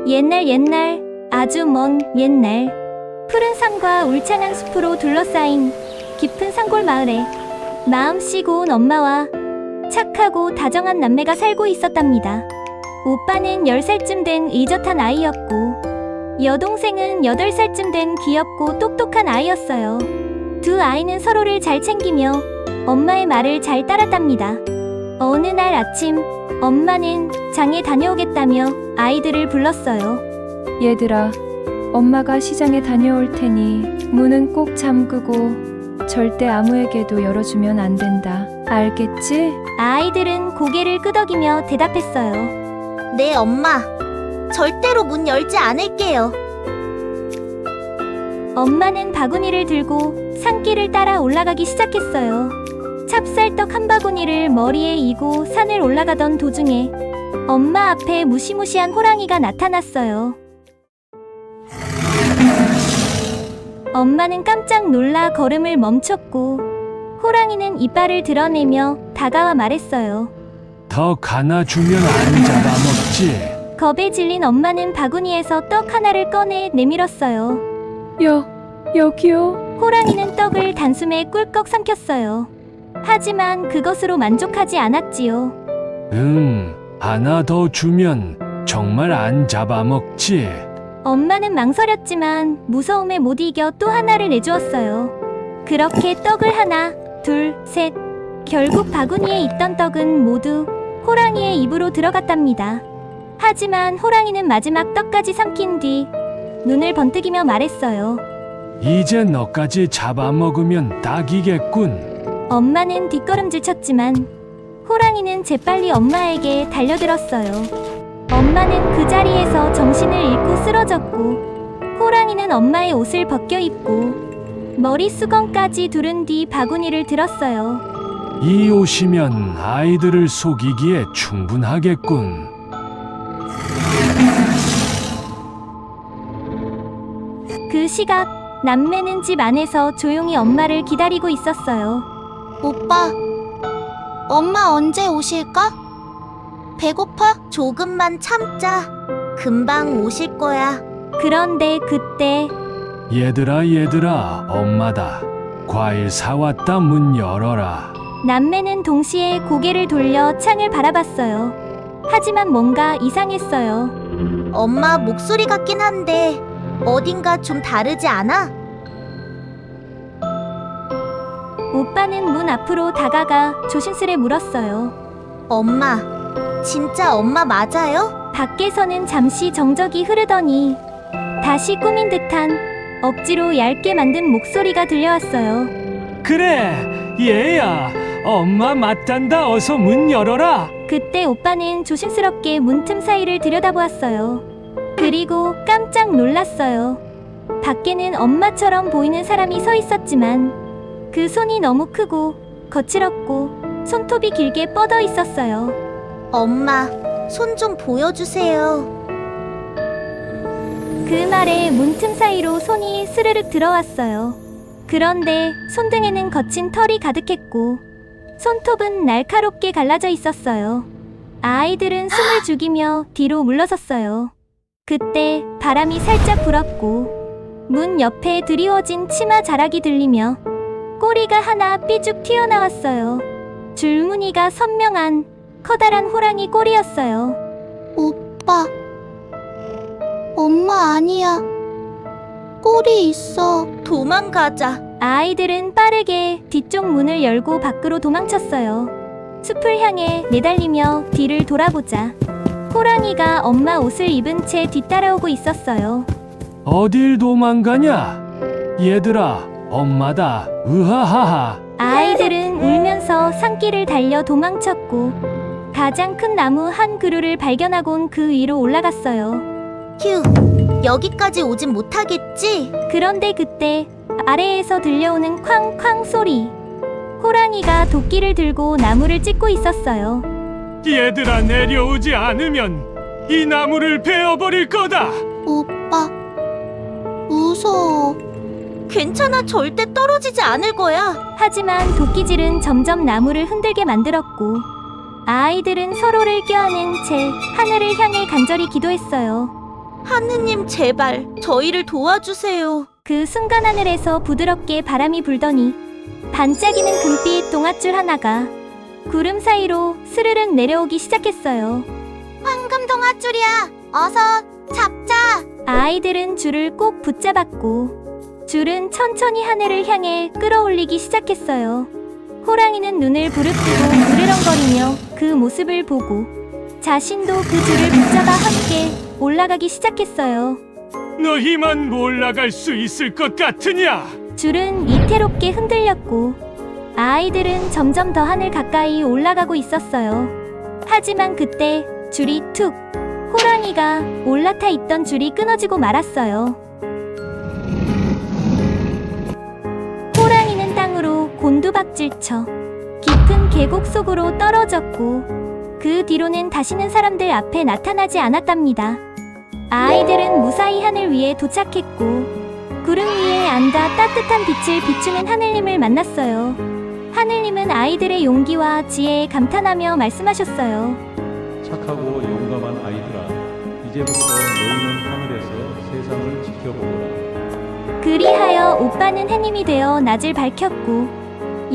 옛날 아주 먼 옛날 푸른 산과 울창한 숲으로 둘러싸인 깊은 산골 마을에 마음씨 고운 엄마와 착하고 다정한 남매가 살고 있었답니다. 오빠는 10살쯤 된 의젓한 아이였고 여동생은 8살쯤 된 귀엽고 똑똑한 아이였어요. 두 아이는 서로를 잘 챙기며 엄마의 말을 잘 따랐답니다. 어느 날 아침 엄마는 장에 다녀오겠다며 아이들을 불렀어요. 얘들아, 엄마가 시장에 다녀올 테니 문은 꼭 잠그고 절대 아무에게도 열어주면 안 된다. 알겠지? 아이들은 고개를 끄덕이며 대답했어요. 네, 엄마. 절대로 문 열지 않을게요. 엄마는 바구니를 들고 산길을 따라 올라가기 시작했어요. 찹쌀떡 한 바구니를 머리에 이고 산을 올라가던 도중에 엄마 앞에 무시무시한 호랑이가 나타났어요. 엄마는 깜짝 놀라 걸음을 멈췄고 호랑이는 이빨을 드러내며 다가와 말했어요. 더 가나 주면 안 잡아먹지. 겁에 질린 엄마는 바구니에서 떡 하나를 꺼내 내밀었어요. 여기요. 호랑이는 떡을 단숨에 꿀꺽 삼켰어요. 하지만 그것으로 만족하지 않았지요. 하나 더 주면 정말 안 잡아먹지. 엄마는 망설였지만 무서움에 못 이겨 또 하나를 내주었어요. 그렇게 떡을 하나, 둘, 셋. 결국 바구니에 있던 떡은 모두 호랑이의 입으로 들어갔답니다. 하지만 호랑이는 마지막 떡까지 삼킨 뒤 눈을 번뜩이며 말했어요. 이제 너까지 잡아먹으면 딱이겠군. 엄마는 뒷걸음질 쳤지만 호랑이는 재빨리 엄마에게 달려들었어요. 엄마는 그 자리에서 정신을 잃고 쓰러졌고 호랑이는 엄마의 옷을 벗겨 입고 머리 수건까지 두른 뒤 바구니를 들었어요. 이 옷이면 아이들을 속이기에 충분하겠군. 그 시각 남매는 집 안에서 조용히 엄마를 기다리고 있었어요. 오빠, 엄마 언제 오실까? 배고파? 조금만 참자. 금방 오실 거야. 그런데 그때 얘들아, 엄마다. 과일 사왔다. 문 열어라. 남매는 동시에 고개를 돌려 창을 바라봤어요. 하지만 뭔가 이상했어요. 엄마 목소리 같긴 한데 어딘가 좀 다르지 않아? 오빠는 문 앞으로 다가가 조심스레 물었어요. 엄마, 진짜 엄마 맞아요? 밖에서는 잠시 정적이 흐르더니 다시 꾸민 듯한 억지로 얇게 만든 목소리가 들려왔어요. 그래, 얘야. 엄마 맞단다. 어서 문 열어라. 그때 오빠는 조심스럽게 문틈 사이를 들여다보았어요. 그리고 깜짝 놀랐어요. 밖에는 엄마처럼 보이는 사람이 서 있었지만 그 손이 너무 크고 거칠었고 손톱이 길게 뻗어 있었어요. 엄마, 손 좀 보여주세요. 그 말에 문틈 사이로 손이 스르륵 들어왔어요. 그런데 손등에는 거친 털이 가득했고 손톱은 날카롭게 갈라져 있었어요. 아이들은 숨을 죽이며 뒤로 물러섰어요. 그때 바람이 살짝 불었고 문 옆에 드리워진 치마 자락이 들리며 꼬리가 하나 삐죽 튀어나왔어요. 줄무늬가 선명한 커다란 호랑이 꼬리였어요. 오빠, 엄마 아니야. 꼬리 있어. 도망가자. 아이들은 빠르게 뒤쪽 문을 열고 밖으로 도망쳤어요. 숲을 향해 내달리며 뒤를 돌아보자 호랑이가 엄마 옷을 입은 채 뒤따라오고 있었어요. 어딜 도망가냐? 얘들아, 엄마다. 으하하하. 아이들은 울면서 산길을 달려 도망쳤고 가장 큰 나무 한 그루를 발견하곤 그 위로 올라갔어요. 휴, 여기까지 오진 못하겠지? 그런데 그때 아래에서 들려오는 쾅쾅 소리. 호랑이가 도끼를 들고 나무를 찢고 있었어요. 얘들아, 내려오지 않으면 이 나무를 베어버릴 거다. 오빠, 무서워. 괜찮아, 절대 떨어지지 않을 거야. 하지만 도끼질은 점점 나무를 흔들게 만들었고 아이들은 서로를 껴안은 채 하늘을 향해 간절히 기도했어요. 하느님 제발 저희를 도와주세요. 그 순간 하늘에서 부드럽게 바람이 불더니 반짝이는 금빛 동아줄 하나가 구름 사이로 스르륵 내려오기 시작했어요. 황금 동아줄이야. 어서 잡자. 아이들은 줄을 꼭 붙잡았고 줄은 천천히 하늘을 향해 끌어올리기 시작했어요. 호랑이는 눈을 부릅뜨고 으르렁거리며 그 모습을 보고 자신도 그 줄을 붙잡아 함께 올라가기 시작했어요. 너희만 올라갈 수 있을 것 같으냐? 줄은 위태롭게 흔들렸고 아이들은 점점 더 하늘 가까이 올라가고 있었어요. 하지만 그때 줄이 툭! 호랑이가 올라타 있던 줄이 끊어지고 말았어요. 호랑이는 땅으로 곤두박질쳐 깊은 계곡 속으로 떨어졌고 그 뒤로는 다시는 사람들 앞에 나타나지 않았답니다. 아이들은 무사히 하늘 위에 도착했고 구름 위에 앉아 따뜻한 빛을 비추는 하늘님을 만났어요. 하늘님은 아이들의 용기와 지혜에 감탄하며 말씀하셨어요. 착하고 용감한 아이들아, 이제부터 너희는 하늘에서 세상을 지켜보거라. 그리하여 오빠는 해님이 되어 낮을 밝혔고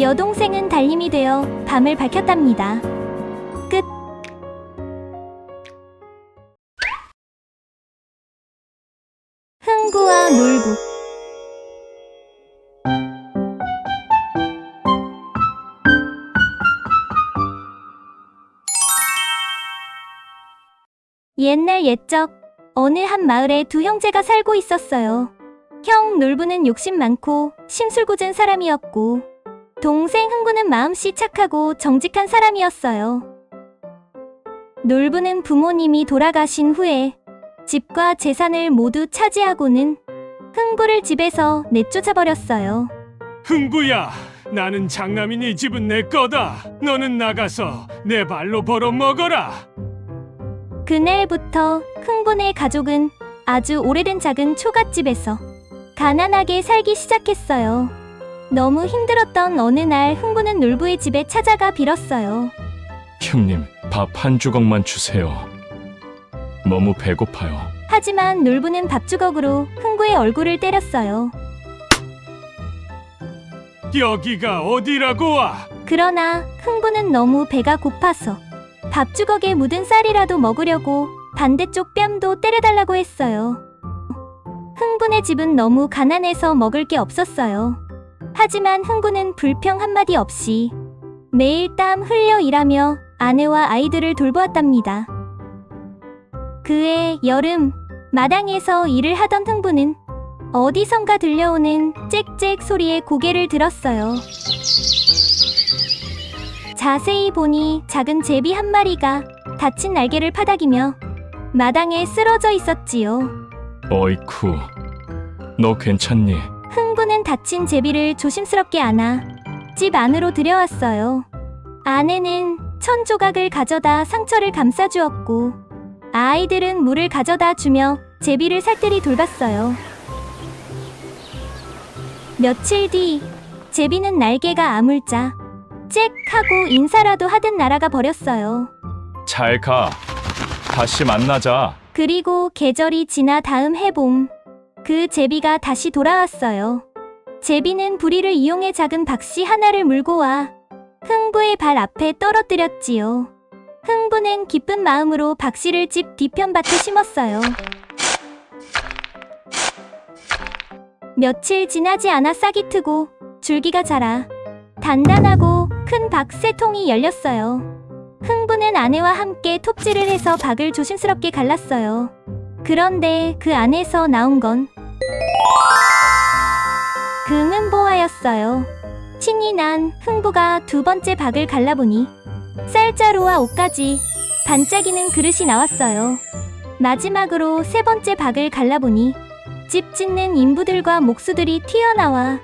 여동생은 달님이 되어 밤을 밝혔답니다. 끝. 흥부와 놀부. 옛날 옛적 어느 한 마을에 두 형제가 살고 있었어요. 형 놀부는 욕심 많고 심술궂은 사람이었고 동생 흥부는 마음씨 착하고 정직한 사람이었어요. 놀부는 부모님이 돌아가신 후에 집과 재산을 모두 차지하고는 흥부를 집에서 내쫓아버렸어요. 흥부야, 나는 장남이니 집은 내 거다. 너는 나가서 내 발로 벌어먹어라. 그날부터 흥부네 가족은 아주 오래된 작은 초갓집에서 가난하게 살기 시작했어요. 너무 힘들었던 어느 날 흥부는 놀부의 집에 찾아가 빌었어요. 형님, 밥 한 주걱만 주세요. 너무 배고파요. 하지만 놀부는 밥주걱으로 흥부의 얼굴을 때렸어요. 여기가 어디라고 와? 그러나 흥부는 너무 배가 고파서 밥주걱에 묻은 쌀이라도 먹으려고 반대쪽 뺨도 때려달라고 했어요. 흥부네 집은 너무 가난해서 먹을 게 없었어요. 하지만 흥부는 불평 한마디 없이 매일 땀 흘려 일하며 아내와 아이들을 돌보았답니다. 그해 여름, 마당에서 일을 하던 흥부는 어디선가 들려오는 짹짹 소리에 고개를 들었어요. 자세히 보니 작은 제비 한 마리가 다친 날개를 파닥이며 마당에 쓰러져 있었지요. 어이쿠, 너 괜찮니? 흥부는 다친 제비를 조심스럽게 안아 집 안으로 들여왔어요. 아내는 천조각을 가져다 상처를 감싸주었고 아이들은 물을 가져다 주며 제비를 살뜰히 돌봤어요. 며칠 뒤 제비는 날개가 아물자 짹 하고 인사라도 하듯 날아가 버렸어요. 잘 가. 다시 만나자. 그리고 계절이 지나 다음 해봄 그 제비가 다시 돌아왔어요. 제비는 부리를 이용해 작은 박씨 하나를 물고 와 흥부의 발 앞에 떨어뜨렸지요. 흥부는 기쁜 마음으로 박씨를 집 뒤편밭에 심었어요. 며칠 지나지 않아 싹이 트고 줄기가 자라 단단하고 큰 박새통이 열렸어요. 흥부는 아내와 함께 톱질을 해서 박을 조심스럽게 갈랐어요. 그런데 그 안에서 나온 건 금은보화였어요. 신이 난 흥부가 두 번째 박을 갈라보니 쌀자루와 옷까지 반짝이는 그릇이 나왔어요. 마지막으로 세 번째 박을 갈라보니 집 짓는 인부들과 목수들이 튀어나와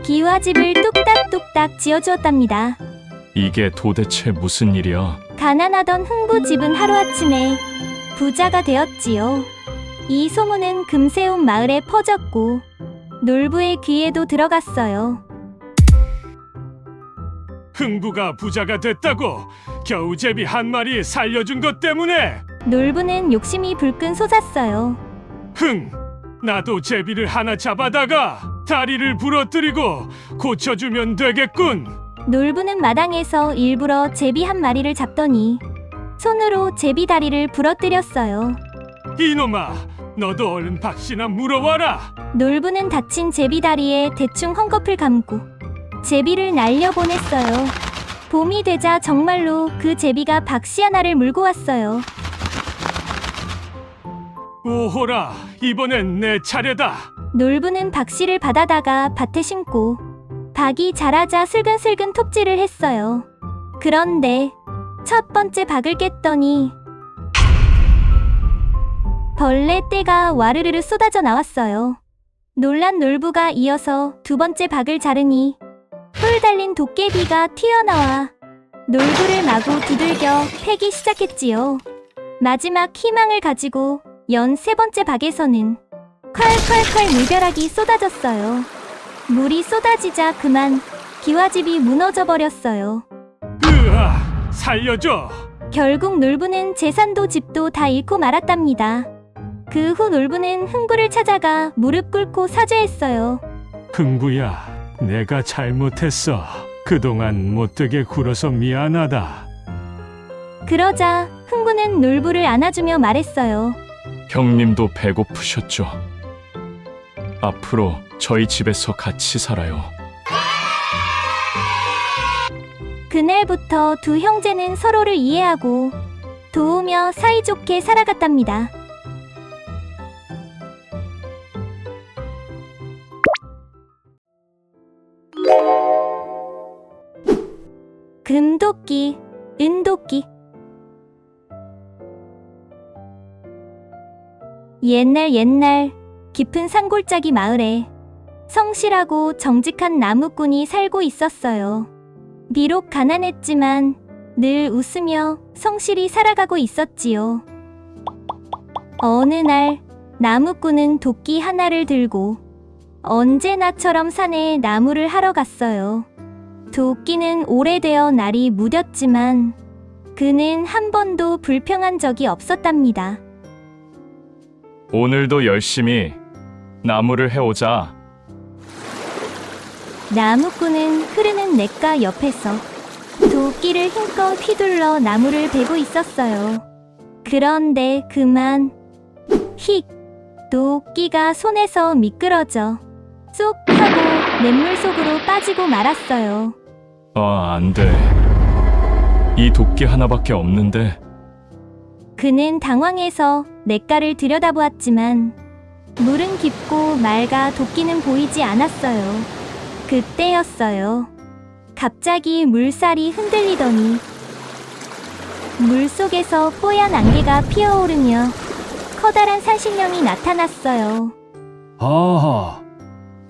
기와집을 뚝딱뚝딱 지어주었답니다. 이게 도대체 무슨 일이야? 가난하던 흥부 집은 하루아침에 부자가 되었지요. 이 소문은 금세 온 마을에 퍼졌고 놀부의 귀에도 들어갔어요. 흥부가 부자가 됐다고? 겨우 제비 한 마리 살려준 것 때문에? 놀부는 욕심이 불끈 솟았어요. 흥, 나도 제비를 하나 잡아다가 다리를 부러뜨리고 고쳐주면 되겠군. 놀부는 마당에서 일부러 제비 한 마리를 잡더니 손으로 제비 다리를 부러뜨렸어요. 이놈아, 너도 얼른 박씨나 물어와라. 놀부는 다친 제비 다리에 대충 헝겊을 감고 제비를 날려보냈어요. 봄이 되자 정말로 그 제비가 박씨 하나를 물고 왔어요. 오호라, 이번엔 내 차례다. 놀부는 박씨를 받아다가 밭에 심고 박이 자라자 슬근슬근 톱질을 했어요. 그런데 첫 번째 박을 깼더니 벌레 떼가 와르르르 쏟아져 나왔어요. 놀란 놀부가 이어서 두 번째 박을 자르니 뿔 달린 도깨비가 튀어나와 놀부를 마구 두들겨 패기 시작했지요. 마지막 희망을 가지고 연 세 번째 박에서는 콸콸콸 물벼락이 쏟아졌어요. 물이 쏟아지자 그만 기와집이 무너져 버렸어요. 으아, 살려줘. 결국 놀부는 재산도 집도 다 잃고 말았답니다. 그 후 놀부는 흥부를 찾아가 무릎 꿇고 사죄했어요. 흥부야, 내가 잘못했어. 그동안 못되게 굴어서 미안하다. 그러자 흥부는 놀부를 안아주며 말했어요. 형님도 배고프셨죠? 앞으로 저희 집에서 같이 살아요. 그날부터 두 형제는 서로를 이해하고 도우며 사이좋게 살아갔답니다. 금도끼, 은도끼. 옛날 깊은 산골짜기 마을에 성실하고 정직한 나무꾼이 살고 있었어요. 비록 가난했지만 늘 웃으며 성실히 살아가고 있었지요. 어느 날 나무꾼은 도끼 하나를 들고 언제나처럼 산에 나무를 하러 갔어요. 도끼는 오래되어 날이 무뎠지만 그는 한 번도 불평한 적이 없었답니다. 오늘도 열심히 나무를 해오자. 나무꾼은 흐르는 냇가 옆에서 도끼를 힘껏 휘둘러 나무를 베고 있었어요. 그런데 그만 휙! 도끼가 손에서 미끄러져 쏙 하고 냇물 속으로 빠지고 말았어요. 안 돼. 이 도끼 하나밖에 없는데. 그는 당황해서 냇가를 들여다보았지만 물은 깊고 맑아 도끼는 보이지 않았어요. 그때였어요. 갑자기 물살이 흔들리더니 물속에서 뽀얀 안개가 피어오르며 커다란 산신령이 나타났어요. 어허,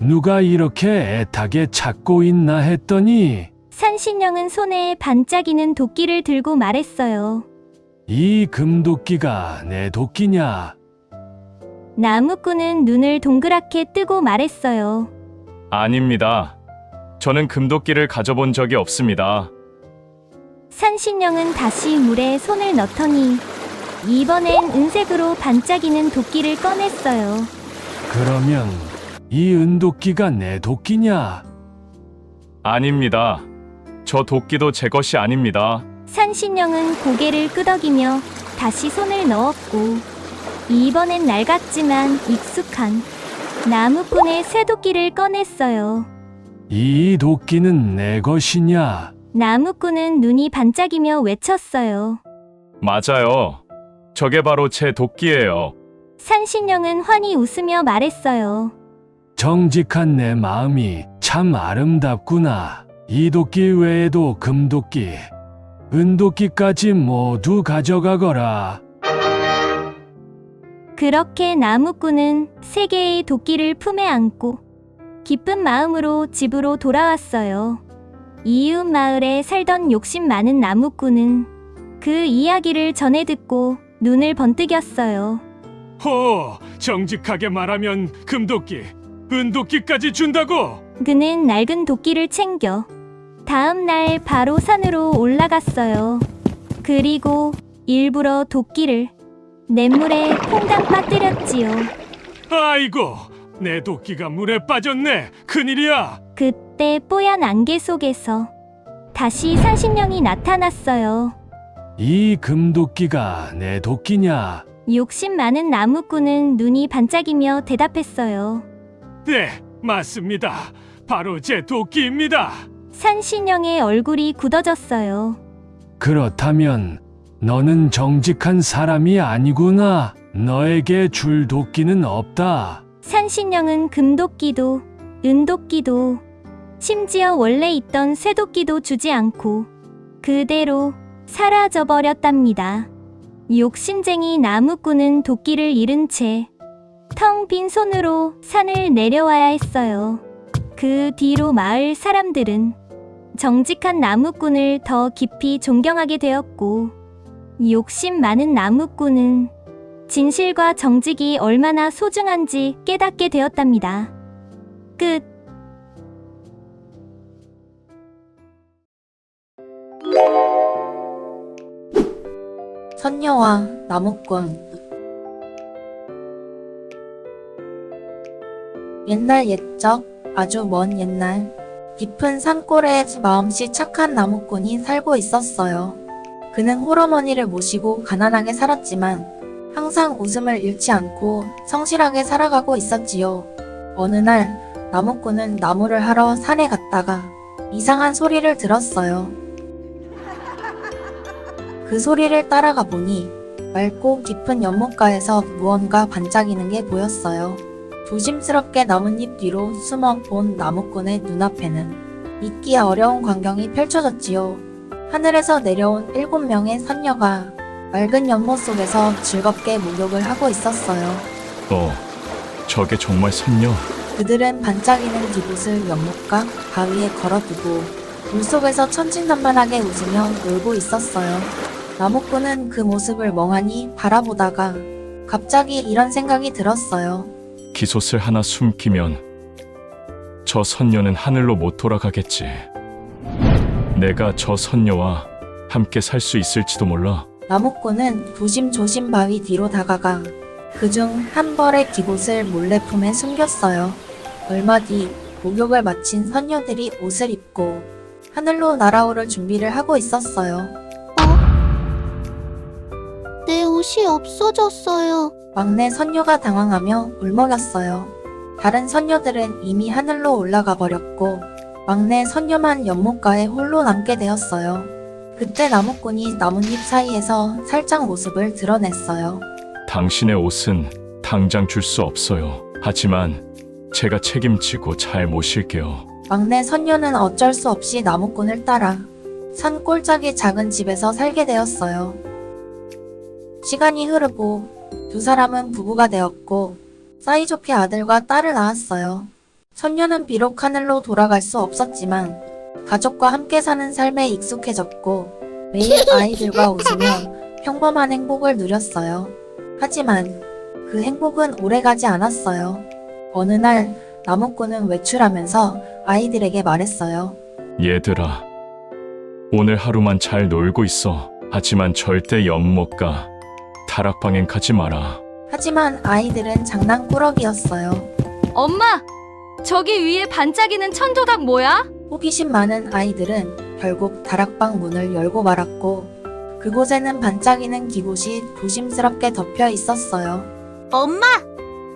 누가 이렇게 애타게 찾고 있나 했더니 산신령은 손에 반짝이는 도끼를 들고 말했어요. 이 금도끼가 내 도끼냐? 나무꾼은 눈을 동그랗게 뜨고 말했어요. 아닙니다. 저는 금도끼를 가져본 적이 없습니다. 산신령은 다시 물에 손을 넣더니 이번엔 은색으로 반짝이는 도끼를 꺼냈어요. 그러면 이 은도끼가 내 도끼냐? 아닙니다. 저 도끼도 제 것이 아닙니다. 산신령은 고개를 끄덕이며 다시 손을 넣었고 이번엔 낡았지만 익숙한 나무꾼의 쇠도끼를 꺼냈어요. 이 도끼는 내 것이냐? 나무꾼은 눈이 반짝이며 외쳤어요. 맞아요. 저게 바로 제 도끼예요. 산신령은 환히 웃으며 말했어요. 정직한 내 마음이 참 아름답구나. 이 도끼 외에도 금도끼, 은도끼까지 모두 가져가거라. 그렇게 나무꾼은 세 개의 도끼를 품에 안고 기쁜 마음으로 집으로 돌아왔어요. 이웃 마을에 살던 욕심 많은 나무꾼은 그 이야기를 전해 듣고 눈을 번뜩였어요. 호, 정직하게 말하면 금도끼, 은도끼까지 준다고? 그는 낡은 도끼를 챙겨 다음 날 바로 산으로 올라갔어요. 그리고 일부러 도끼를 냇물에 퐁당 빠뜨렸지요. 아이고, 내 도끼가 물에 빠졌네. 큰일이야. 그때 뽀얀 안개 속에서 다시 산신령이 나타났어요. 이 금도끼가 내 도끼냐? 욕심 많은 나무꾼은 눈이 반짝이며 대답했어요. 네, 맞습니다. 바로 제 도끼입니다. 산신령의 얼굴이 굳어졌어요. 그렇다면 너는 정직한 사람이 아니구나. 너에게 줄 도끼는 없다. 산신령은 금도끼도 은도끼도 심지어 원래 있던 쇠도끼도 주지 않고 그대로 사라져버렸답니다. 욕심쟁이 나무꾼은 도끼를 잃은 채 텅 빈 손으로 산을 내려와야 했어요. 그 뒤로 마을 사람들은 정직한 나무꾼을 더 깊이 존경하게 되었고, 욕심 많은 나무꾼은 진실과 정직이 얼마나 소중한지 깨닫게 되었답니다. 끝. 선녀와 나무꾼. 옛날 옛적, 아주 먼 옛날, 깊은 산골에 마음씨 착한 나무꾼이 살고 있었어요. 그는 홀어머니를 모시고 가난하게 살았지만 항상 웃음을 잃지 않고 성실하게 살아가고 있었지요. 어느 날 나무꾼은 나무를 하러 산에 갔다가 이상한 소리를 들었어요. 그 소리를 따라가 보니 맑고 깊은 연못가에서 무언가 반짝이는 게 보였어요. 조심스럽게 나뭇잎 뒤로 숨어 본 나무꾼의 눈앞에는 믿기 어려운 광경이 펼쳐졌지요. 하늘에서 내려온 7명의 선녀가 맑은 연못 속에서 즐겁게 목욕을 하고 있었어요. 저게 정말 선녀? 그들은 반짝이는 기봇을 연못가 바위에 걸어두고 물속에서 천진난만하게 웃으며 놀고 있었어요. 나무꾼은 그 모습을 멍하니 바라보다가 갑자기 이런 생각이 들었어요. 기솥을 하나 숨기면 저 선녀는 하늘로 못 돌아가겠지. 내가 저 선녀와 함께 살 수 있을지도 몰라. 나무꾼은 조심조심 바위 뒤로 다가가 그중 한 벌의 기봇을 몰래 품에 숨겼어요. 얼마 뒤 목욕을 마친 선녀들이 옷을 입고 하늘로 날아오를 준비를 하고 있었어요. 내 옷이 없어졌어요. 막내 선녀가 당황하며 울먹였어요. 다른 선녀들은 이미 하늘로 올라가 버렸고 막내 선녀만 연못가에 홀로 남게 되었어요. 그때 나무꾼이 나뭇잎 사이에서 살짝 모습을 드러냈어요. 당신의 옷은 당장 줄 수 없어요. 하지만 제가 책임지고 잘 모실게요. 막내 선녀는 어쩔 수 없이 나무꾼을 따라 산 꼴짝이 작은 집에서 살게 되었어요. 시간이 흐르고 두 사람은 부부가 되었고 사이좋게 아들과 딸을 낳았어요. 선녀는 비록 하늘로 돌아갈 수 없었지만 가족과 함께 사는 삶에 익숙해졌고 매일 아이들과 웃으며 평범한 행복을 누렸어요. 하지만 그 행복은 오래가지 않았어요. 어느 날 나무꾼은 외출하면서 아이들에게 말했어요. 얘들아, 오늘 하루만 잘 놀고 있어. 하지만 절대 연못가 다락방엔 가지 마라. 하지만 아이들은 장난꾸러기였어요. 엄마! 저기 위에 반짝이는 천조각 뭐야? 호기심 많은 아이들은 결국 다락방 문을 열고 말았고 그곳에는 반짝이는 기봇이 조심스럽게 덮여 있었어요. 엄마,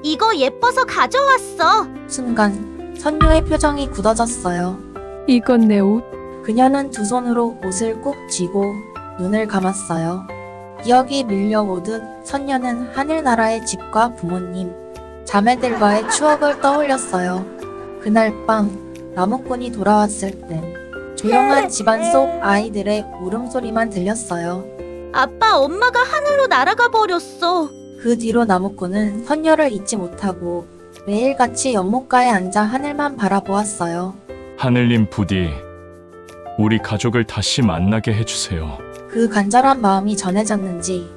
이거 예뻐서 가져왔어. 순간 선녀의 표정이 굳어졌어요. 이건 내 옷. 그녀는 두 손으로 옷을 꾹 쥐고 눈을 감았어요. 기억이 밀려오듯 선녀는 하늘나라의 집과 부모님, 자매들과의 추억을 떠올렸어요. 그날 밤 나무꾼이 돌아왔을 땐 조용한 집안 속 아이들의 울음소리만 들렸어요. 아빠, 엄마가 하늘로 날아가 버렸어. 그 뒤로 나무꾼은 선녀를 잊지 못하고 매일같이 연못가에 앉아 하늘만 바라보았어요. 하늘님 부디 우리 가족을 다시 만나게 해주세요. 그 간절한 마음이 전해졌는지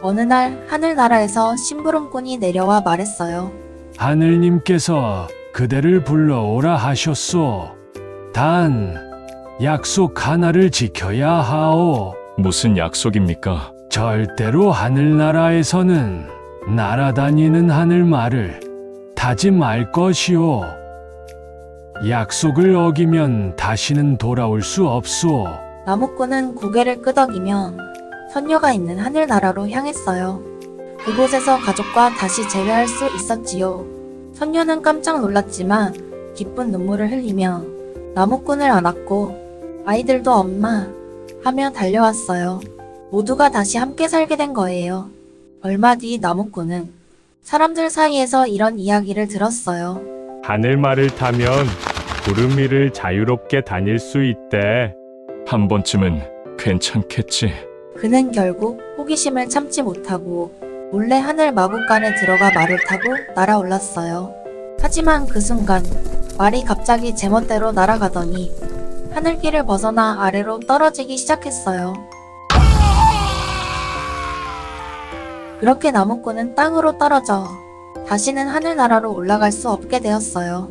어느 날 하늘나라에서 심부름꾼이 내려와 말했어요. 하늘님께서 그대를 불러오라 하셨소. 단 약속 하나를 지켜야 하오. 무슨 약속입니까? 절대로 하늘나라에서는 날아다니는 하늘말을 다짐할 것이오. 약속을 어기면 다시는 돌아올 수 없소. 나무꾼은 고개를 끄덕이며 선녀가 있는 하늘나라로 향했어요. 그곳에서 가족과 다시 재회할 수 있었지요. 선녀는 깜짝 놀랐지만 기쁜 눈물을 흘리며 나무꾼을 안았고 아이들도 엄마 하며 달려왔어요. 모두가 다시 함께 살게 된 거예요. 얼마 뒤 나무꾼은 사람들 사이에서 이런 이야기를 들었어요. 하늘말을 타면 구름 위를 자유롭게 다닐 수 있대. 한 번쯤은 괜찮겠지. 그는 결국 호기심을 참지 못하고 몰래 하늘 마구간에 들어가 말을 타고 날아올랐어요. 하지만 그 순간 말이 갑자기 제멋대로 날아가더니 하늘길을 벗어나 아래로 떨어지기 시작했어요. 그렇게 나무꾼은 땅으로 떨어져 다시는 하늘나라로 올라갈 수 없게 되었어요.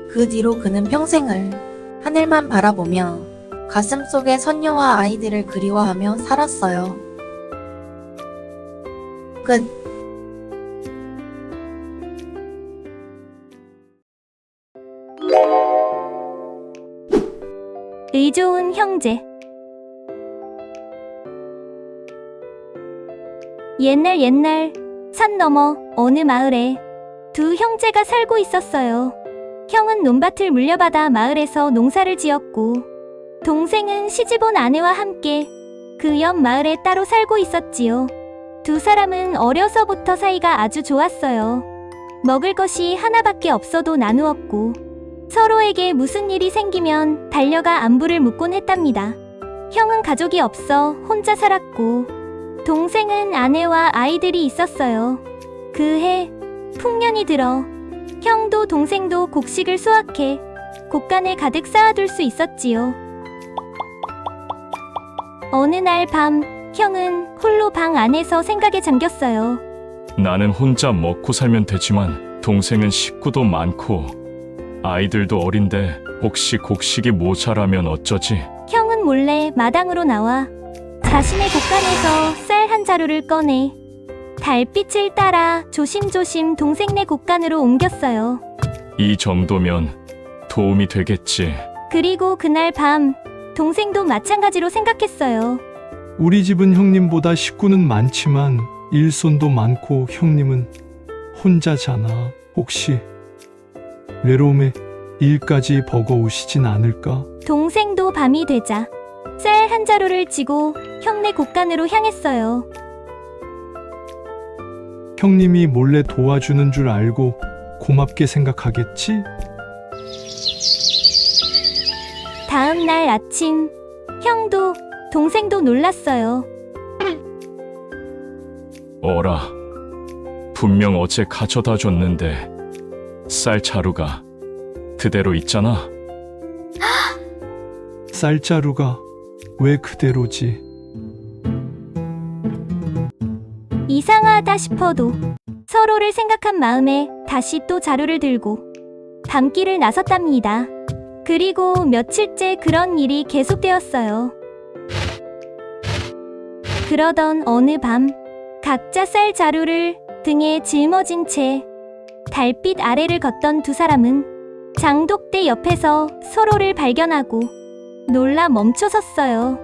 그 뒤로 그는 평생을 하늘만 바라보며 가슴 속에 선녀와 아이들을 그리워하며 살았어요. 끝. 의좋은 형제. 옛날 산 너머 어느 마을에 두 형제가 살고 있었어요. 형은 논밭을 물려받아 마을에서 농사를 지었고 동생은 시집온 아내와 함께 그 옆 마을에 따로 살고 있었지요. 두 사람은 어려서부터 사이가 아주 좋았어요. 먹을 것이 하나밖에 없어도 나누었고 서로에게 무슨 일이 생기면 달려가 안부를 묻곤 했답니다. 형은 가족이 없어 혼자 살았고 동생은 아내와 아이들이 있었어요. 그해 풍년이 들어 형도 동생도 곡식을 수확해 곡간에 가득 쌓아둘 수 있었지요. 어느 날 밤 형은 홀로 방 안에서 생각에 잠겼어요. 나는 혼자 먹고 살면 되지만 동생은 식구도 많고 아이들도 어린데 혹시 곡식이 모자라면 어쩌지? 형은 몰래 마당으로 나와 자신의 곡간에서 쌀 한 자루를 꺼내 달빛을 따라 조심조심 동생네 곡간으로 옮겼어요. 이 정도면 도움이 되겠지. 그리고 그날 밤 동생도 마찬가지로 생각했어요. 우리 집은 형님보다 식구는 많지만 일손도 많고 형님은 혼자잖아. 혹시 외로움에 일까지 버거우시진 않을까? 동생도 밤이 되자 쌀 한 자루를 지고 형네 곡간으로 향했어요. 형님이 몰래 도와주는 줄 알고 고맙게 생각하겠지? 다음 날 아침 형도 동생도 놀랐어요. 어라, 분명 어제 가져다 줬는데 쌀 자루가 그대로 있잖아. 쌀자루가 왜 그대로지? 이상하다 싶어도 서로를 생각한 마음에 다시 또 자루를 들고 밤길을 나섰답니다. 그리고 며칠째 그런 일이 계속되었어요. 그러던 어느 밤 각자 쌀 자루를 등에 짊어진 채 달빛 아래를 걷던 두 사람은 장독대 옆에서 서로를 발견하고 놀라 멈춰섰어요.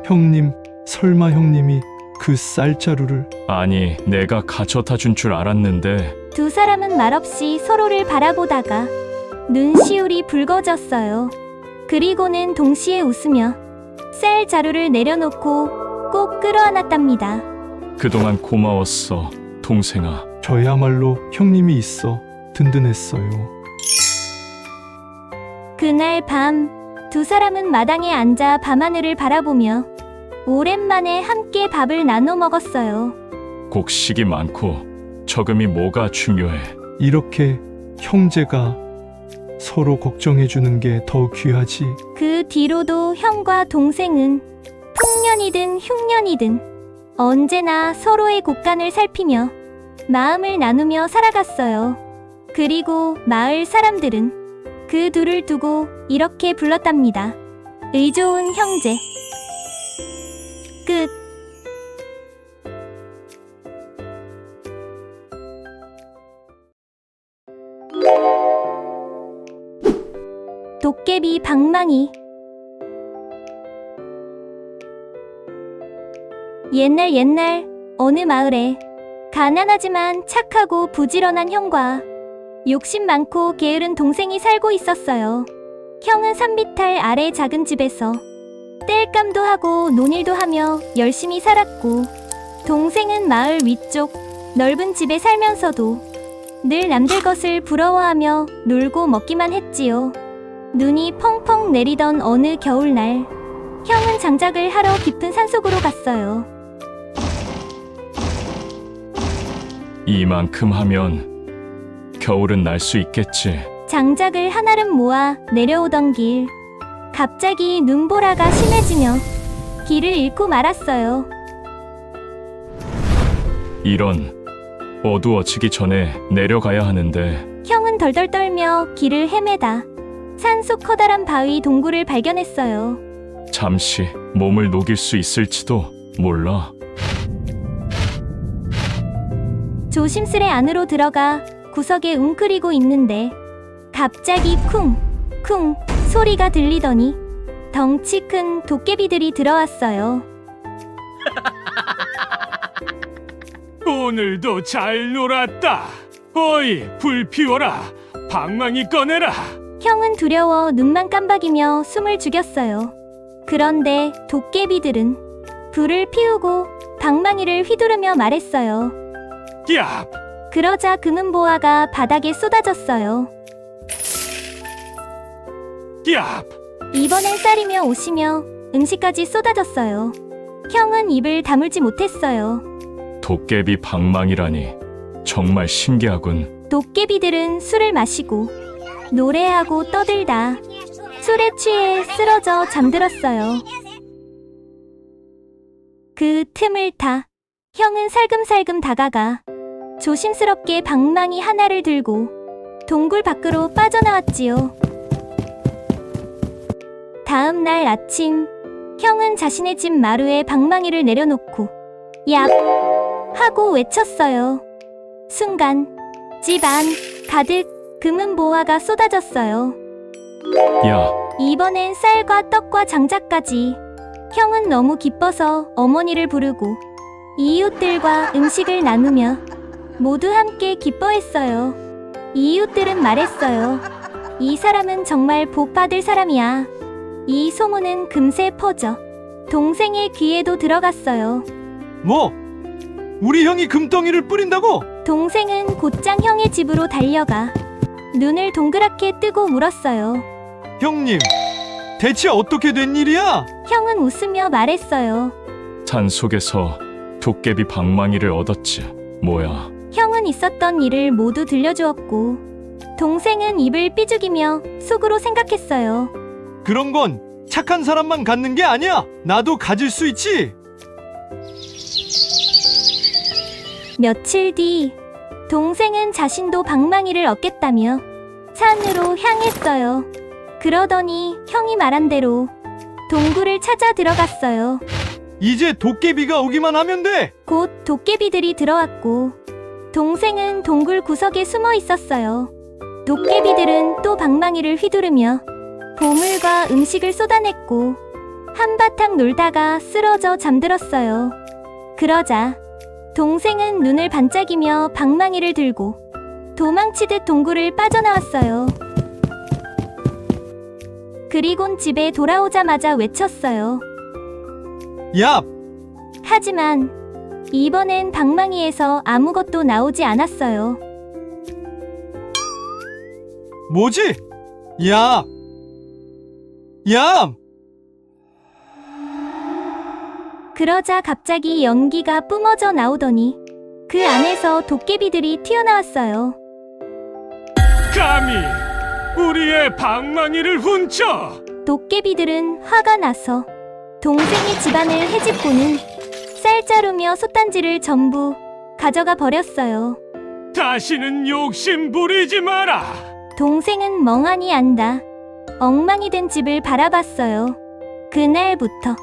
형님, 설마 형님이 그 쌀자루를... 아니, 내가 가져다 준 줄 알았는데. 두 사람은 말없이 서로를 바라보다가 눈시울이 붉어졌어요. 그리고는 동시에 웃으며 쌀 자루를 내려놓고 꼭 끌어안았답니다. 그동안 고마웠어, 동생아. 저야말로 형님이 있어 든든했어요. 그날 밤 두 사람은 마당에 앉아 밤하늘을 바라보며 오랜만에 함께 밥을 나눠 먹었어요. 곡식이 많고 적음이 뭐가 중요해. 이렇게 형제가 서로 걱정해주는 게 더 귀하지. 그 뒤로도 형과 동생은 풍년이든 흉년이든 언제나 서로의 곡간을 살피며 마음을 나누며 살아갔어요. 그리고 마을 사람들은 그 둘을 두고 이렇게 불렀답니다. 의좋은 형제. 끝. 도깨비 방망이. 옛날 어느 마을에 가난하지만 착하고 부지런한 형과 욕심 많고 게으른 동생이 살고 있었어요. 형은 산비탈 아래 작은 집에서 땔감도 하고 논일도 하며 열심히 살았고, 동생은 마을 위쪽 넓은 집에 살면서도 늘 남들 것을 부러워하며 놀고 먹기만 했지요. 눈이 펑펑 내리던 어느 겨울날, 형은 장작을 하러 깊은 산속으로 갔어요. 이만큼 하면 겨울은 날 수 있겠지. 장작을 한아름 모아 내려오던 길, 갑자기 눈보라가 심해지며 길을 잃고 말았어요. 이런, 어두워지기 전에 내려가야 하는데. 형은 덜덜 떨며 길을 헤매다 산속 커다란 바위 동굴을 발견했어요. 잠시 몸을 녹일 수 있을지도 몰라. 조심스레 안으로 들어가 구석에 웅크리고 있는데 갑자기 쿵쿵 소리가 들리더니 덩치 큰 도깨비들이 들어왔어요. 오늘도 잘 놀았다. 어이, 불 피워라. 방망이 꺼내라. 형은 두려워 눈만 깜박이며 숨을 죽였어요. 그런데 도깨비들은 불을 피우고 방망이를 휘두르며 말했어요. 야, 그러자 금은보화가 바닥에 쏟아졌어요. 야, 이번엔 쌀이며 옷이며 음식까지 쏟아졌어요. 형은 입을 다물지 못했어요. 도깨비 방망이라니 정말 신기하군. 도깨비들은 술을 마시고 노래하고 떠들다 술에 취해 쓰러져 잠들었어요. 그 틈을 타 형은 살금살금 다가가 조심스럽게 방망이 하나를 들고 동굴 밖으로 빠져나왔지요. 다음 날 아침, 형은 자신의 집 마루에 방망이를 내려놓고 얍! 하고 외쳤어요. 순간 집 안 가득 금은보화가 쏟아졌어요. 야, 이번엔 쌀과 떡과 장작까지. 형은 너무 기뻐서 어머니를 부르고 이웃들과 음식을 나누며 모두 함께 기뻐했어요. 이웃들은 말했어요. 이 사람은 정말 복 받을 사람이야. 이 소문은 금세 퍼져 동생의 귀에도 들어갔어요. 뭐? 우리 형이 금덩이를 뿌린다고? 동생은 곧장 형의 집으로 달려가 눈을 동그랗게 뜨고 물었어요. 형님, 대체 어떻게 된 일이야? 형은 웃으며 말했어요. 산 속에서 도깨비 방망이를 얻었지. 뭐야? 형은 있었던 일을 모두 들려주었고, 동생은 입을 삐죽이며 속으로 생각했어요. 그런 건 착한 사람만 갖는 게 아니야. 나도 가질 수 있지. 며칠 뒤, 동생은 자신도 방망이를 얻겠다며 산으로 향했어요. 그러더니 형이 말한 대로 동굴을 찾아 들어갔어요. 이제 도깨비가 오기만 하면 돼. 곧 도깨비들이 들어왔고, 동생은 동굴 구석에 숨어 있었어요. 도깨비들은 또 방망이를 휘두르며 보물과 음식을 쏟아냈고 한바탕 놀다가 쓰러져 잠들었어요. 그러자 동생은 눈을 반짝이며 방망이를 들고 도망치듯 동굴을 빠져나왔어요. 그리곤 집에 돌아오자마자 외쳤어요. 야, 하지만 이번엔 방망이에서 아무것도 나오지 않았어요. 뭐지? 야, 야! 그러자 갑자기 연기가 뿜어져 나오더니 그 안에서 도깨비들이 튀어나왔어요. 감히 우리의 방망이를 훔쳐! 도깨비들은 화가 나서 동생의 집안을 헤집고는 쌀자루며 솥단지를 전부 가져가 버렸어요. 다시는 욕심 부리지 마라! 동생은 멍하니 앉아 엉망이 된 집을 바라봤어요. 그날부터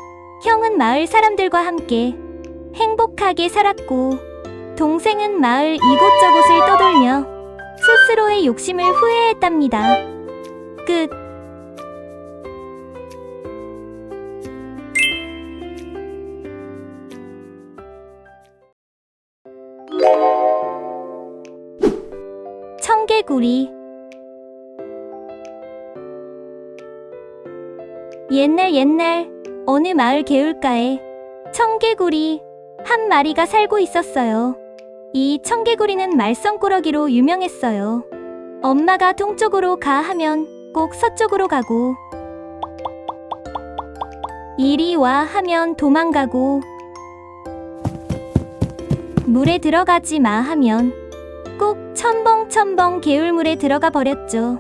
형은 마을 사람들과 함께 행복하게 살았고, 동생은 마을 이곳저곳을 떠돌며 스스로의 욕심을 후회했답니다. 끝. 청개구리. 옛날 어느 마을 개울가에 청개구리 한 마리가 살고 있었어요. 이 청개구리는 말썽꾸러기로 유명했어요. 엄마가 동쪽으로 가 하면 꼭 서쪽으로 가고, 이리 와 하면 도망가고, 물에 들어가지 마 하면 꼭 첨벙첨벙 개울물에 들어가 버렸죠.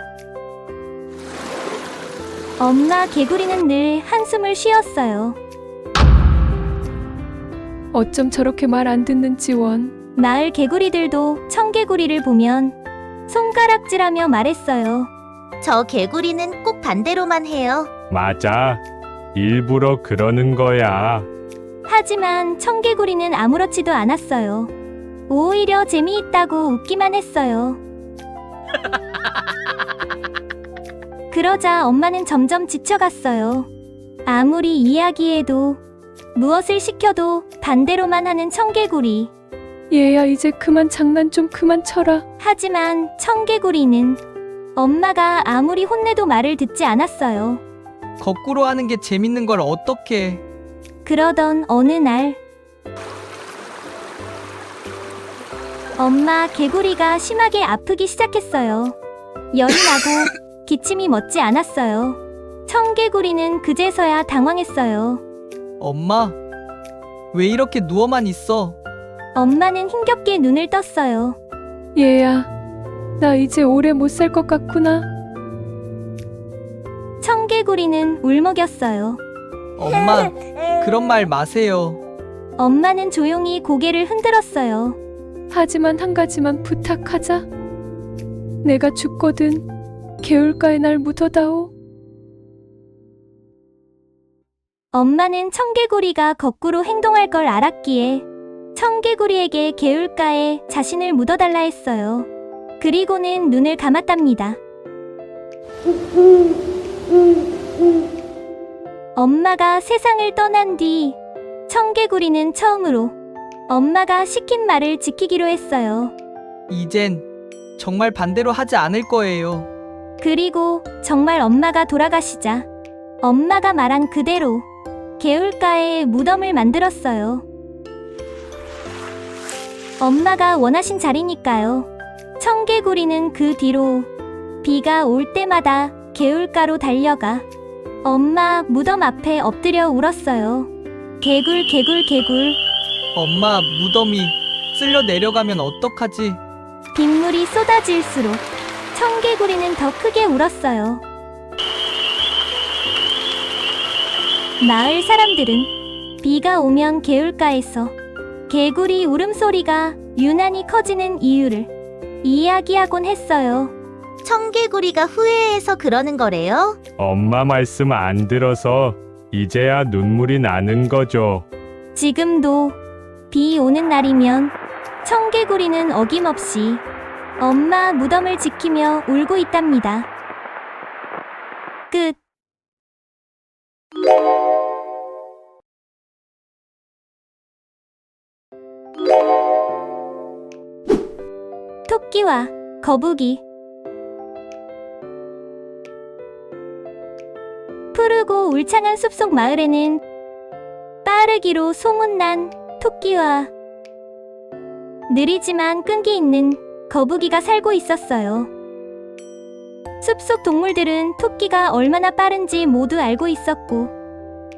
엄마 개구리는 늘 한숨을 쉬었어요. 어쩜 저렇게 말 안 듣는지 원. 마을 개구리들도 청개구리를 보면 손가락질하며 말했어요. 저 개구리는 꼭 반대로만 해요. 맞아. 일부러 그러는 거야. 하지만 청개구리는 아무렇지도 않았어요. 오히려 재미있다고 웃기만 했어요. 그러자 엄마는 점점 지쳐갔어요. 아무리 이야기해도 무엇을 시켜도 반대로만 하는 청개구리. 얘야, 이제 그만 장난 좀 그만 쳐라. 하지만 청개구리는 엄마가 아무리 혼내도 말을 듣지 않았어요. 거꾸로 하는 게 재밌는 걸 어떻게? 그러던 어느 날 엄마 개구리가 심하게 아프기 시작했어요. 열이 나고 기침이 멎지 않았어요. 청개구리는 그제서야 당황했어요. 엄마, 왜 이렇게 누워만 있어? 엄마는 힘겹게 눈을 떴어요. 얘야, 나 이제 오래 못 살 것 같구나. 청개구리는 울먹였어요. 엄마, 그런 말 마세요. 엄마는 조용히 고개를 흔들었어요. 하지만 한 가지만 부탁하자. 내가 죽거든 개울가에 날 묻어다오. 엄마는 청개구리가 거꾸로 행동할 걸 알았기에 청개구리에게 개울가에 자신을 묻어달라 했어요. 그리고는 눈을 감았답니다. 엄마가 세상을 떠난 뒤 청개구리는 처음으로 엄마가 시킨 말을 지키기로 했어요. 이젠 정말 반대로 하지 않을 거예요. 그리고 정말 엄마가 돌아가시자 엄마가 말한 그대로 개울가에 무덤을 만들었어요. 엄마가 원하신 자리니까요. 청개구리는 그 뒤로 비가 올 때마다 개울가로 달려가 엄마 무덤 앞에 엎드려 울었어요. 개굴 개굴 개굴. 엄마, 무덤이 쓸려 내려가면 어떡하지? 빗물이 쏟아질수록 청개구리는 더 크게 울었어요. 마을 사람들은 비가 오면 개울가에서 개구리 울음소리가 유난히 커지는 이유를 이야기하곤 했어요. 청개구리가 후회해서 그러는 거래요? 엄마 말씀 안 들어서 이제야 눈물이 나는 거죠. 지금도 비 오는 날이면 청개구리는 어김없이 엄마 무덤을 지키며 울고 있답니다. 끝. 토끼와 거북이. 푸르고 울창한 숲속 마을에는 빠르기로 소문난 토끼와 느리지만 끈기 있는 거북이가 살고 있었어요. 숲속 동물들은 토끼가 얼마나 빠른지 모두 알고 있었고,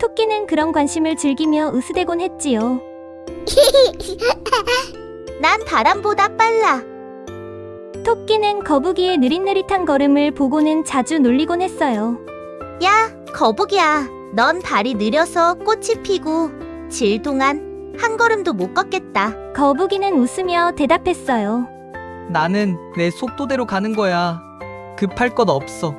토끼는 그런 관심을 즐기며 으스대곤 했지요. 난 바람보다 빨라. 토끼는 거북이의 느릿느릿한 걸음을 보고는 자주 놀리곤 했어요. 야, 거북이야. 넌 발이 느려서 꽃이 피고 질 동안 한 걸음도 못 걷겠다. 거북이는 웃으며 대답했어요. 나는 내 속도대로 가는 거야. 급할 것 없어.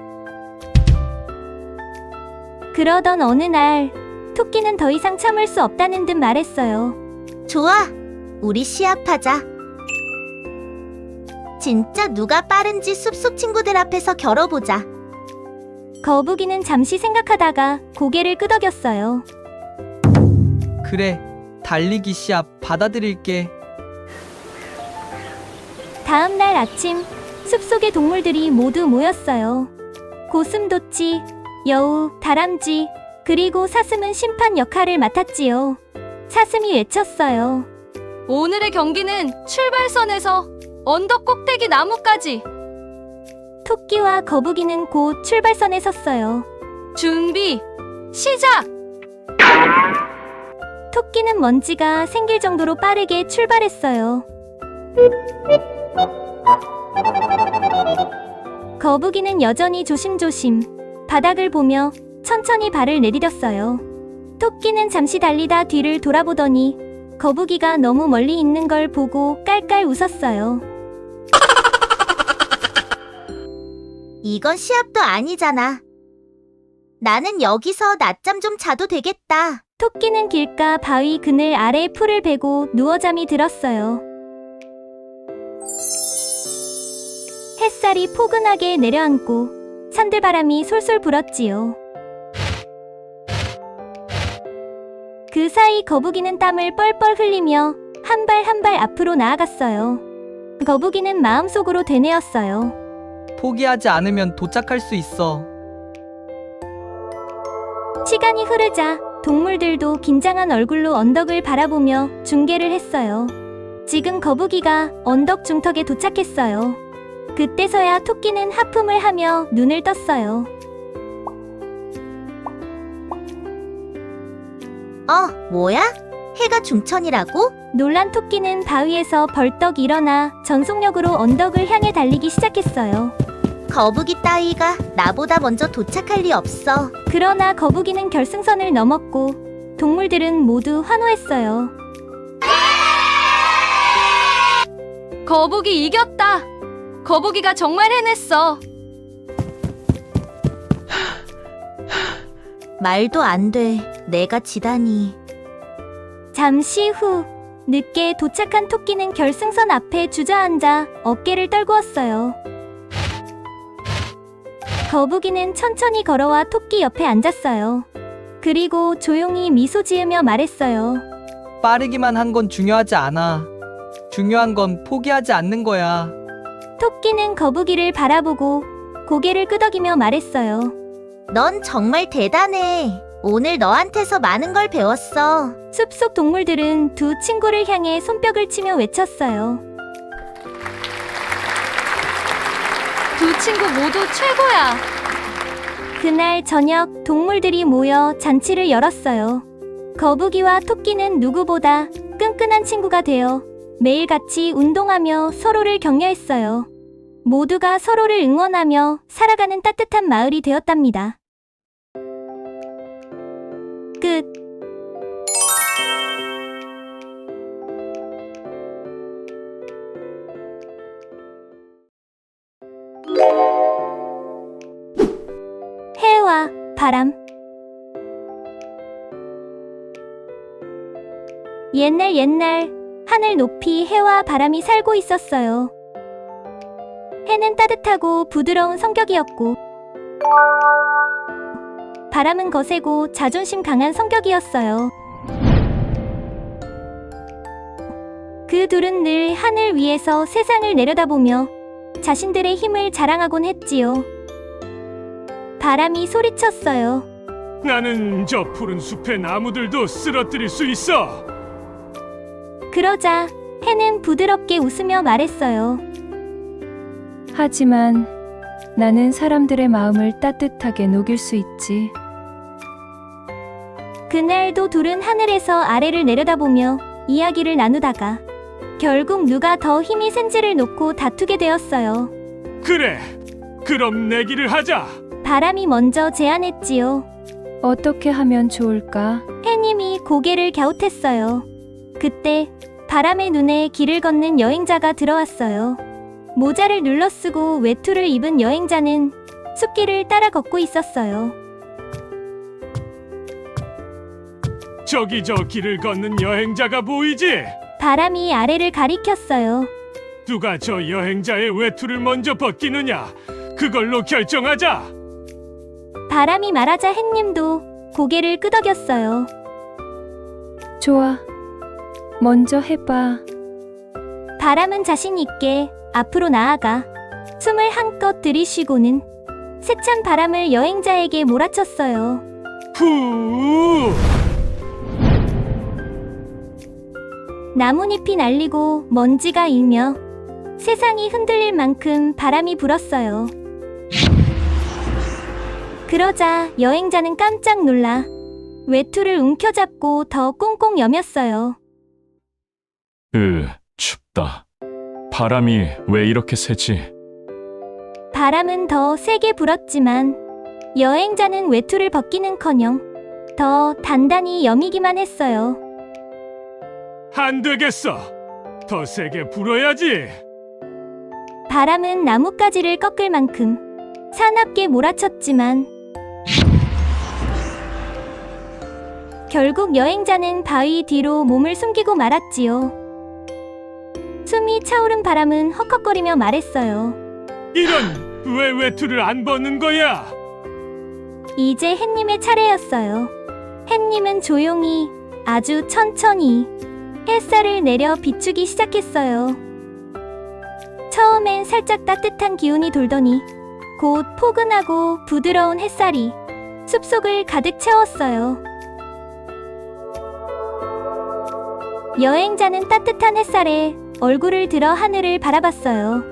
그러던 어느 날 토끼는 더 이상 참을 수 없다는 듯 말했어요. 좋아, 우리 시합하자. 진짜 누가 빠른지 숲속 친구들 앞에서 겨뤄보자. 거북이는 잠시 생각하다가 고개를 끄덕였어요. 그래, 달리기 시합 받아들일게. 다음 날 아침 숲속의 동물들이 모두 모였어요. 고슴도치, 여우, 다람쥐, 그리고 사슴은 심판 역할을 맡았지요. 사슴이 외쳤어요. 오늘의 경기는 출발선에서 언덕 꼭대기 나무까지. 토끼와 거북이는 곧 출발선에 섰어요. 준비, 시작! 토끼는 먼지가 생길 정도로 빠르게 출발했어요. 거북이는 여전히 조심조심 바닥을 보며 천천히 발을 내디뎠어요. 토끼는 잠시 달리다 뒤를 돌아보더니 거북이가 너무 멀리 있는 걸 보고 깔깔 웃었어요. 이건 시합도 아니잖아. 나는 여기서 낮잠 좀 자도 되겠다. 토끼는 길가 바위 그늘 아래 풀을 베고 누워 잠이 들었어요. 햇살이 포근하게 내려앉고 산들바람이 솔솔 불었지요. 그 사이 거북이는 땀을 뻘뻘 흘리며 한 발 한 발 앞으로 나아갔어요. 거북이는 마음속으로 되뇌었어요. 포기하지 않으면 도착할 수 있어. 시간이 흐르자 동물들도 긴장한 얼굴로 언덕을 바라보며 중계를 했어요. 지금 거북이가 언덕 중턱에 도착했어요. 그때서야 토끼는 하품을 하며 눈을 떴어요. 뭐야? 해가 중천이라고? 놀란 토끼는 바위에서 벌떡 일어나 전속력으로 언덕을 향해 달리기 시작했어요. 거북이 따위가 나보다 먼저 도착할 리 없어. 그러나 거북이는 결승선을 넘었고 동물들은 모두 환호했어요. 거북이 이겼다. 거북이가 정말 해냈어. 말도 안 돼. 내가 지다니. 잠시 후 늦게 도착한 토끼는 결승선 앞에 주저앉아 어깨를 떨구었어요. 거북이는 천천히 걸어와 토끼 옆에 앉았어요. 그리고 조용히 미소 지으며 말했어요. 빠르기만 한 건 중요하지 않아. 중요한 건 포기하지 않는 거야. 토끼는 거북이를 바라보고 고개를 끄덕이며 말했어요. 넌 정말 대단해. 오늘 너한테서 많은 걸 배웠어. 숲속 동물들은 두 친구를 향해 손뼉을 치며 외쳤어요. 두 친구 모두 최고야. 그날 저녁 동물들이 모여 잔치를 열었어요. 거북이와 토끼는 누구보다 끈끈한 친구가 되어 매일 같이 운동하며 서로를 격려했어요. 모두가 서로를 응원하며 살아가는 따뜻한 마을이 되었답니다. 끝. 해와 바람. 옛날 하늘 높이 해와 바람이 살고 있었어요. 해는 따뜻하고 부드러운 성격이었고 바람은 거세고 자존심 강한 성격이었어요. 그 둘은 늘 하늘 위에서 세상을 내려다보며 자신들의 힘을 자랑하곤 했지요. 바람이 소리쳤어요. 나는 저 푸른 숲의 나무들도 쓰러뜨릴 수 있어. 그러자 해는 부드럽게 웃으며 말했어요. 하지만 나는 사람들의 마음을 따뜻하게 녹일 수 있지. 그날도 둘은 하늘에서 아래를 내려다보며 이야기를 나누다가 결국 누가 더 힘이 센지를 놓고 다투게 되었어요. 그래, 그럼 내기를 하자. 바람이 먼저 제안했지요. 어떻게 하면 좋을까? 해님이 고개를 갸웃했어요. 그때 바람의 눈에 길을 걷는 여행자가 들어왔어요. 모자를 눌러쓰고 외투를 입은 여행자는 숲길을 따라 걷고 있었어요. 저기 저 길을 걷는 여행자가 보이지? 바람이 아래를 가리켰어요. 누가 저 여행자의 외투를 먼저 벗기느냐? 그걸로 결정하자. 바람이 말하자 햇님도 고개를 끄덕였어요. 좋아. 먼저 해봐. 바람은 자신 있게 앞으로 나아가 숨을 한껏 들이쉬고는 세찬 바람을 여행자에게 몰아쳤어요. 후! 나뭇잎이 날리고 먼지가 일며 세상이 흔들릴 만큼 바람이 불었어요. 그러자 여행자는 깜짝 놀라 외투를 움켜잡고 더 꽁꽁 여몄어요. 춥다. 바람이 왜 이렇게 세지? 바람은 더 세게 불었지만 여행자는 외투를 벗기는커녕 더 단단히 여미기만 했어요. 안 되겠어. 더 세게 불어야지. 바람은 나뭇가지를 꺾을 만큼 사납게 몰아쳤지만 결국 여행자는 바위 뒤로 몸을 숨기고 말았지요. 숨이 차오른 바람은 헉헉거리며 말했어요. 이런! 왜 외투를 안 벗는 거야? 이제 햇님의 차례였어요. 햇님은 조용히 아주 천천히 햇살을 내려 비추기 시작했어요. 처음엔 살짝 따뜻한 기운이 돌더니 곧 포근하고 부드러운 햇살이 숲속을 가득 채웠어요. 여행자는 따뜻한 햇살에 얼굴을 들어 하늘을 바라봤어요.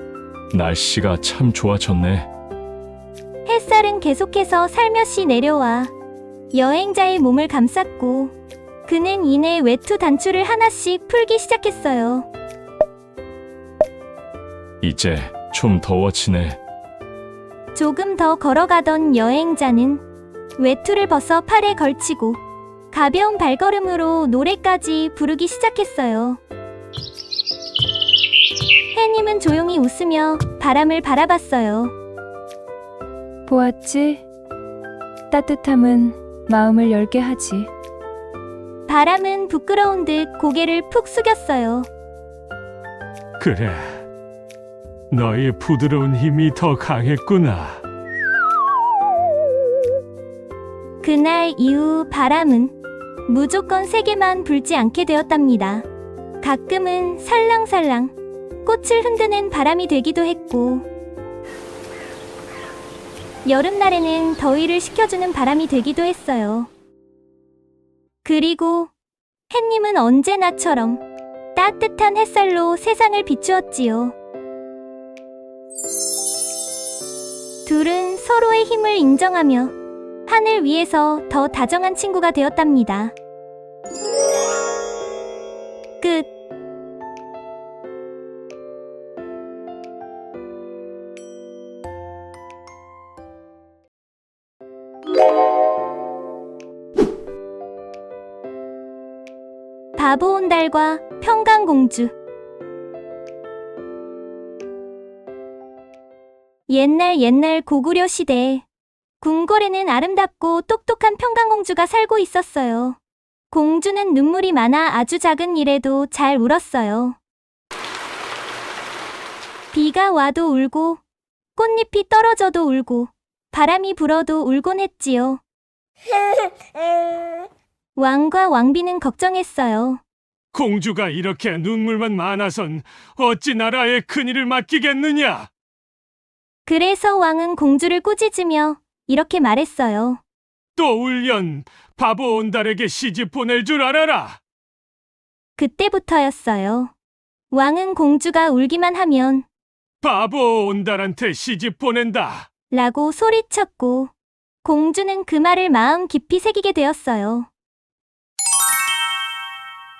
날씨가 참 좋아졌네. 햇살은 계속해서 살며시 내려와 여행자의 몸을 감쌌고 그는 이내 외투 단추를 하나씩 풀기 시작했어요. 이제 좀 더워지네. 조금 더 걸어가던 여행자는 외투를 벗어 팔에 걸치고 가벼운 발걸음으로 노래까지 부르기 시작했어요. 해님은 조용히 웃으며 바람을 바라봤어요. 보았지? 따뜻함은 마음을 열게 하지. 바람은 부끄러운 듯 고개를 푹 숙였어요. 그래. 너의 부드러운 힘이 더 강했구나. 그날 이후 바람은 무조건 세게만 불지 않게 되었답니다. 가끔은 살랑살랑 꽃을 흔드는 바람이 되기도 했고 여름날에는 더위를 식혀주는 바람이 되기도 했어요. 그리고 햇님은 언제나처럼 따뜻한 햇살로 세상을 비추었지요. 둘은 서로의 힘을 인정하며 하늘 위에서 더 다정한 친구가 되었답니다. 끝. 바보 온달과 평강공주. 옛날 고구려 시대에 궁궐에는 아름답고 똑똑한 평강공주가 살고 있었어요. 공주는 눈물이 많아 아주 작은 일에도 잘 울었어요. 비가 와도 울고 꽃잎이 떨어져도 울고 바람이 불어도 울곤 했지요. 왕과 왕비는 걱정했어요. 공주가 이렇게 눈물만 많아선 어찌 나라에 큰일을 맡기겠느냐? 그래서 왕은 공주를 꾸짖으며 이렇게 말했어요. 또 울련 바보 온달에게 시집 보낼 줄 알아라. 그때부터였어요. 왕은 공주가 울기만 하면 바보 온달한테 시집 보낸다. 라고 소리쳤고 공주는 그 말을 마음 깊이 새기게 되었어요.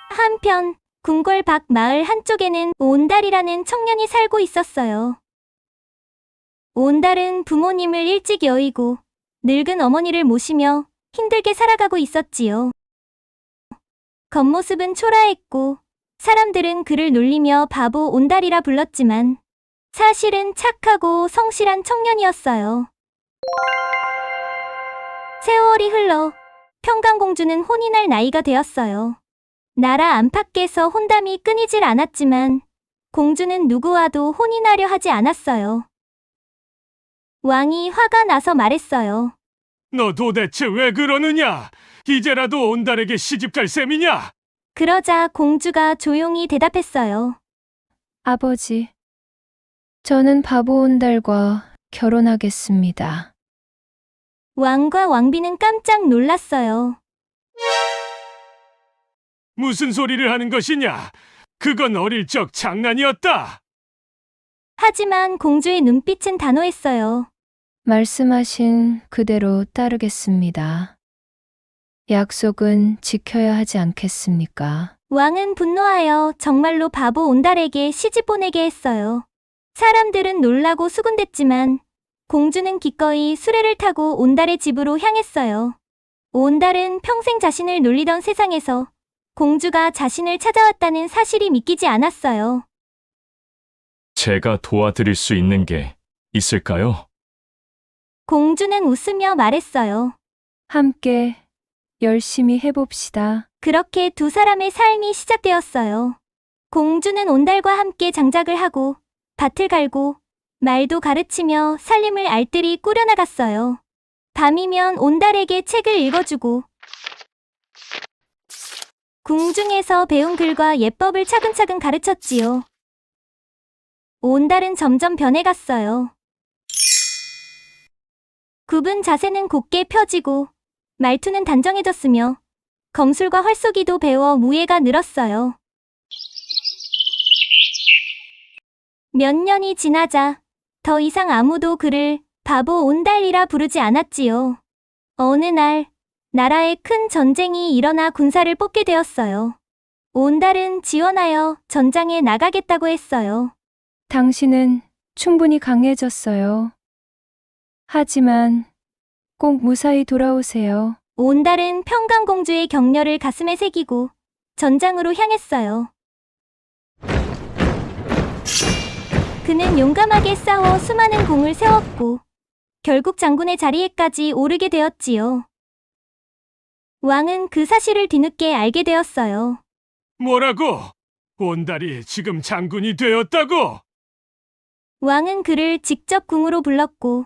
한편 궁궐 밖 마을 한쪽에는 온달이라는 청년이 살고 있었어요. 온달은 부모님을 일찍 여의고 늙은 어머니를 모시며 힘들게 살아가고 있었지요. 겉모습은 초라했고 사람들은 그를 놀리며 바보 온달이라 불렀지만 사실은 착하고 성실한 청년이었어요. 세월이 흘러 평강공주는 혼이 날 나이가 되었어요. 나라 안팎에서 혼담이 끊이질 않았지만 공주는 누구와도 혼이 나려 하지 않았어요. 왕이 화가 나서 말했어요. 너 도대체 왜 그러느냐? 이제라도 온달에게 시집갈 셈이냐? 그러자 공주가 조용히 대답했어요. 아버지, 저는 바보 온달과 결혼하겠습니다. 왕과 왕비는 깜짝 놀랐어요. 무슨 소리를 하는 것이냐? 그건 어릴 적 장난이었다. 하지만 공주의 눈빛은 단호했어요. 말씀하신 그대로 따르겠습니다. 약속은 지켜야 하지 않겠습니까? 왕은 분노하여 정말로 바보 온달에게 시집 보내게 했어요. 사람들은 놀라고 수군댔지만 공주는 기꺼이 수레를 타고 온달의 집으로 향했어요. 온달은 평생 자신을 놀리던 세상에서 공주가 자신을 찾아왔다는 사실이 믿기지 않았어요. 제가 도와드릴 수 있는 게 있을까요? 공주는 웃으며 말했어요. 함께 열심히 해봅시다. 그렇게 두 사람의 삶이 시작되었어요. 공주는 온달과 함께 장작을 하고 밭을 갈고 말도 가르치며 살림을 알뜰히 꾸려나갔어요. 밤이면 온달에게 책을 읽어주고 궁중에서 배운 글과 예법을 차근차근 가르쳤지요. 온달은 점점 변해갔어요. 굽은 자세는 곧게 펴지고 말투는 단정해졌으며 검술과 활쏘기도 배워 무예가 늘었어요. 몇 년이 지나자 더 이상 아무도 그를 바보 온달이라 부르지 않았지요. 어느 날 나라에 큰 전쟁이 일어나 군사를 뽑게 되었어요. 온달은 지원하여 전장에 나가겠다고 했어요. 당신은 충분히 강해졌어요. 하지만 꼭 무사히 돌아오세요. 온달은 평강공주의 격려를 가슴에 새기고 전장으로 향했어요. 그는 용감하게 싸워 수많은 공을 세웠고 결국 장군의 자리에까지 오르게 되었지요. 왕은 그 사실을 뒤늦게 알게 되었어요. 뭐라고? 온달이 지금 장군이 되었다고? 왕은 그를 직접 궁으로 불렀고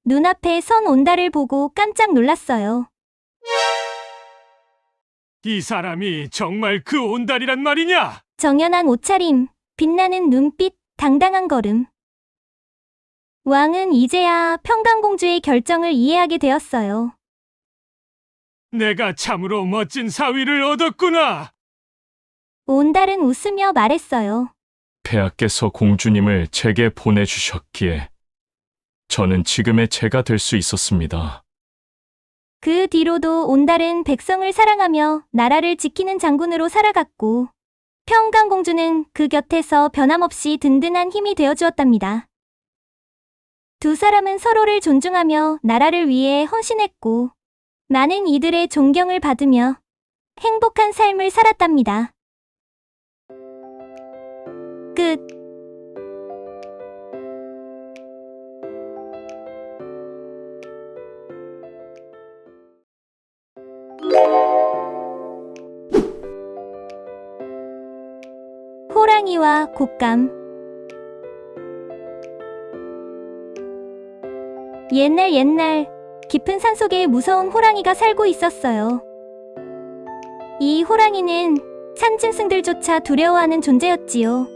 눈앞에 선 온달을 보고 깜짝 놀랐어요. 이 사람이 정말 그 온달이란 말이냐? 정연한 옷차림, 빛나는 눈빛, 당당한 걸음. 왕은 이제야 평강공주의 결정을 이해하게 되었어요. 내가 참으로 멋진 사위를 얻었구나. 온달은 웃으며 말했어요. 폐하께서 공주님을 제게 보내주셨기에 저는 지금의 제가 될 수 있었습니다. 그 뒤로도 온달은 백성을 사랑하며 나라를 지키는 장군으로 살아갔고 평강공주는 그 곁에서 변함없이 든든한 힘이 되어주었답니다. 두 사람은 서로를 존중하며 나라를 위해 헌신했고 많은 이들의 존경을 받으며 행복한 삶을 살았답니다. 끝. 호랑이와 곶감. 옛날 깊은 산속에 무서운 호랑이가 살고 있었어요. 이 호랑이는 산짐승들조차 두려워하는 존재였지요.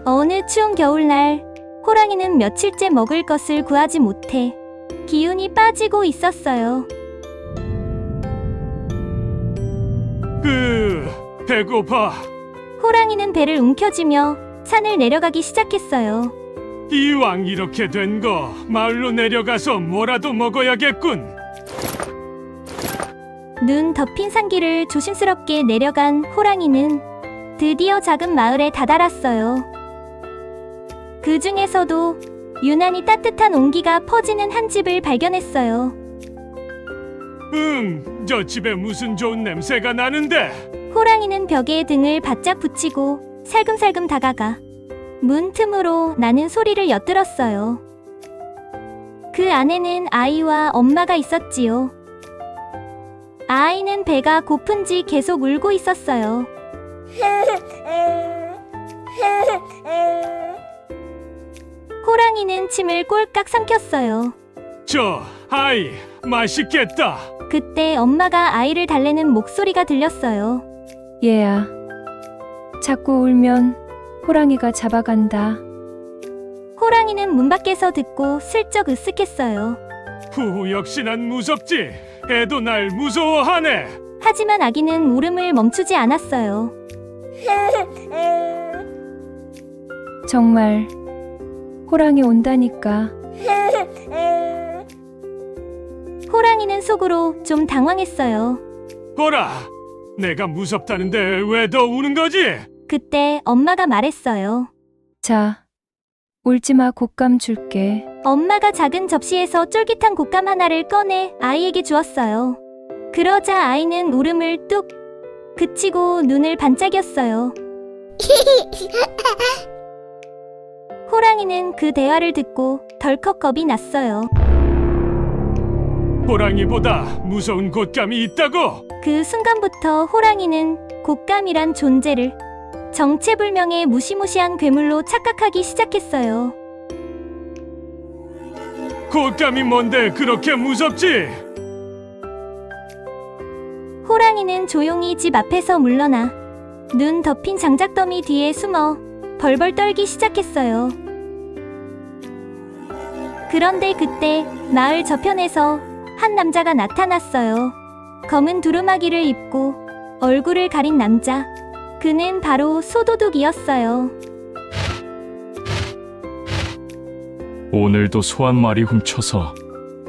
어느 추운 겨울날 호랑이는 며칠째 먹을 것을 구하지 못해 기운이 빠지고 있었어요. 배고파. 호랑이는 배를 움켜쥐며 산을 내려가기 시작했어요. 이왕 이렇게 된 거 마을로 내려가서 뭐라도 먹어야겠군. 눈 덮인 산길을 조심스럽게 내려간 호랑이는 드디어 작은 마을에 다다랐어요. 그 중에서도 유난히 따뜻한 온기가 퍼지는 한 집을 발견했어요. 저 집에 무슨 좋은 냄새가 나는데. 호랑이는 벽에 등을 바짝 붙이고 살금살금 다가가 문 틈으로 나는 소리를 엿들었어요. 그 안에는 아이와 엄마가 있었지요. 아이는 배가 고픈지 계속 울고 있었어요. 호랑이는 침을 꼴깍 삼켰어요. 저 아이 맛있겠다. 그때 엄마가 아이를 달래는 목소리가 들렸어요. 얘야, 자꾸 울면 호랑이가 잡아간다. 호랑이는 문 밖에서 듣고 슬쩍 으쓱했어요. 후, 역시 난 무섭지. 애도 날 무서워하네. 하지만 아기는 울음을 멈추지 않았어요. 정말 호랑이 온다니까. 호랑이는 속으로 좀 당황했어요. 보라, 내가 무섭다는데 왜 더 우는 거지? 그때 엄마가 말했어요. 자, 울지마, 곶감 줄게. 엄마가 작은 접시에서 쫄깃한 곶감 하나를 꺼내 아이에게 주었어요. 그러자 아이는 울음을 뚝 그치고 눈을 반짝였어요. 호랑이는 그 대화를 듣고 덜컥 겁이 났어요. 호랑이보다 무서운 곶감이 있다고? 그 순간부터 호랑이는 곶감이란 존재를 정체불명의 무시무시한 괴물로 착각하기 시작했어요. 곶감이 뭔데 그렇게 무섭지? 호랑이는 조용히 집 앞에서 물러나 눈 덮인 장작더미 뒤에 숨어 벌벌 떨기 시작했어요. 그런데 그때 마을 저편에서 한 남자가 나타났어요. 검은 두루마기를 입고 얼굴을 가린 남자. 그는 바로 소도둑이었어요. 오늘도 소 한 마리 훔쳐서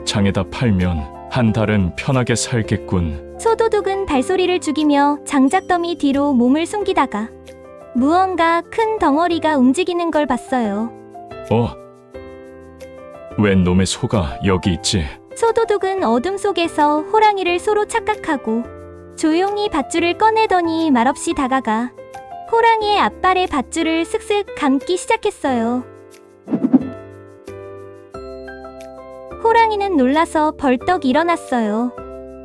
장에다 팔면 한 달은 편하게 살겠군. 소도둑은 발소리를 죽이며 장작더미 뒤로 몸을 숨기다가 무언가 큰 덩어리가 움직이는 걸 봤어요. 웬 놈의 소가 여기 있지? 소도둑은 어둠 속에서 호랑이를 소로 착각하고 조용히 밧줄을 꺼내더니 말없이 다가가 호랑이의 앞발에 밧줄을 슥슥 감기 시작했어요. 호랑이는 놀라서 벌떡 일어났어요.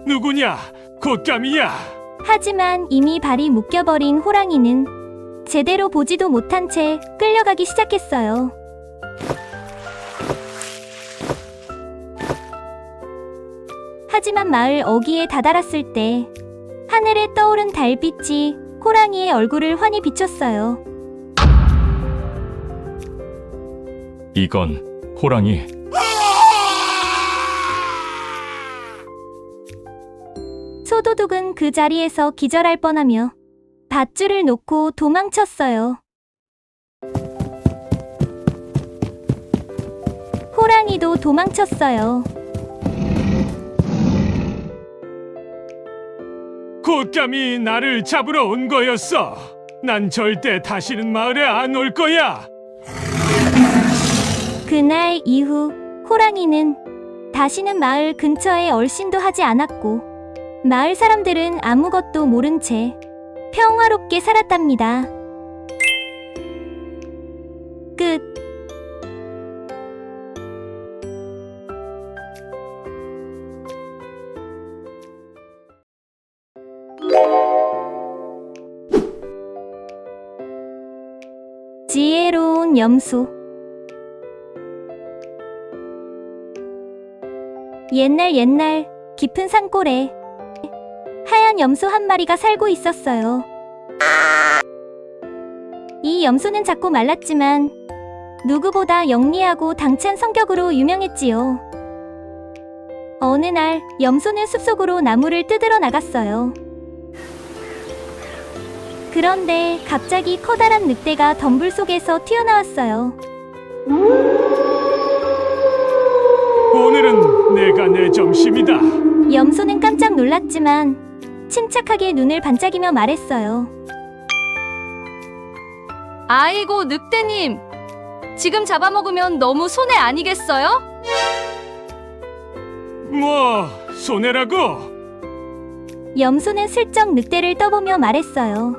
누구냐? 곶감이야. 하지만 이미 발이 묶여버린 호랑이는 제대로 보지도 못한 채 끌려가기 시작했어요. 하지만 마을 어귀에 다다랐을 때 하늘에 떠오른 달빛이 호랑이의 얼굴을 환히 비췄어요. 이건 호랑이. 소도둑은 그 자리에서 기절할 뻔하며 밧줄을 놓고 도망쳤어요. 호랑이도 도망쳤어요. 곶감이 나를 잡으러 온 거였어. 난 절대 다시는 마을에 안 올 거야. 그날 이후 호랑이는 다시는 마을 근처에 얼씬도 하지 않았고 마을 사람들은 아무것도 모른 채 평화롭게 살았답니다. 끝. 지혜로운 염소. 옛날 깊은 산골에 하얀 염소 한 마리가 살고 있었어요. 이 염소는 작고 말랐지만 누구보다 영리하고 당찬 성격으로 유명했지요. 어느 날 염소는 숲속으로 나무를 뜯으러 나갔어요. 그런데 갑자기 커다란 늑대가 덤불 속에서 튀어나왔어요. 오늘은 내가 내 점심이다. 염소는 깜짝 놀랐지만 침착하게 눈을 반짝이며 말했어요. 아이고, 늑대님. 지금 잡아먹으면 너무 손해 아니겠어요? 뭐, 손해라고? 염소는 슬쩍 늑대를 떠보며 말했어요.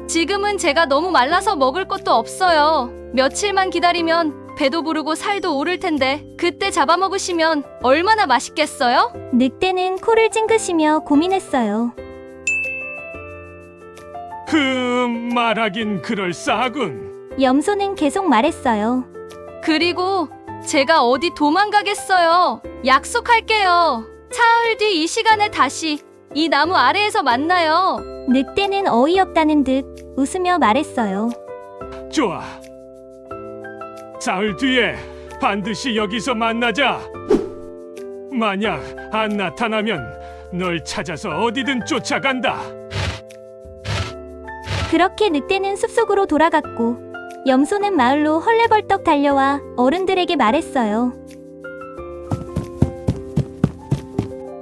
지금은 제가 너무 말라서 먹을 것도 없어요. 며칠만 기다리면 배도 부르고 살도 오를 텐데 그때 잡아먹으시면 얼마나 맛있겠어요? 늑대는 코를 찡그시며 고민했어요. 말하긴 그럴싸하군. 염소는 계속 말했어요. 그리고 제가 어디 도망가겠어요. 약속할게요. 사흘 뒤 이 시간에 다시 이 나무 아래에서 만나요. 늑대는 어이없다는 듯 웃으며 말했어요. 좋아. 사흘 뒤에 반드시 여기서 만나자. 만약 안 나타나면 널 찾아서 어디든 쫓아간다. 그렇게 늑대는 숲속으로 돌아갔고 염소는 마을로 헐레벌떡 달려와 어른들에게 말했어요.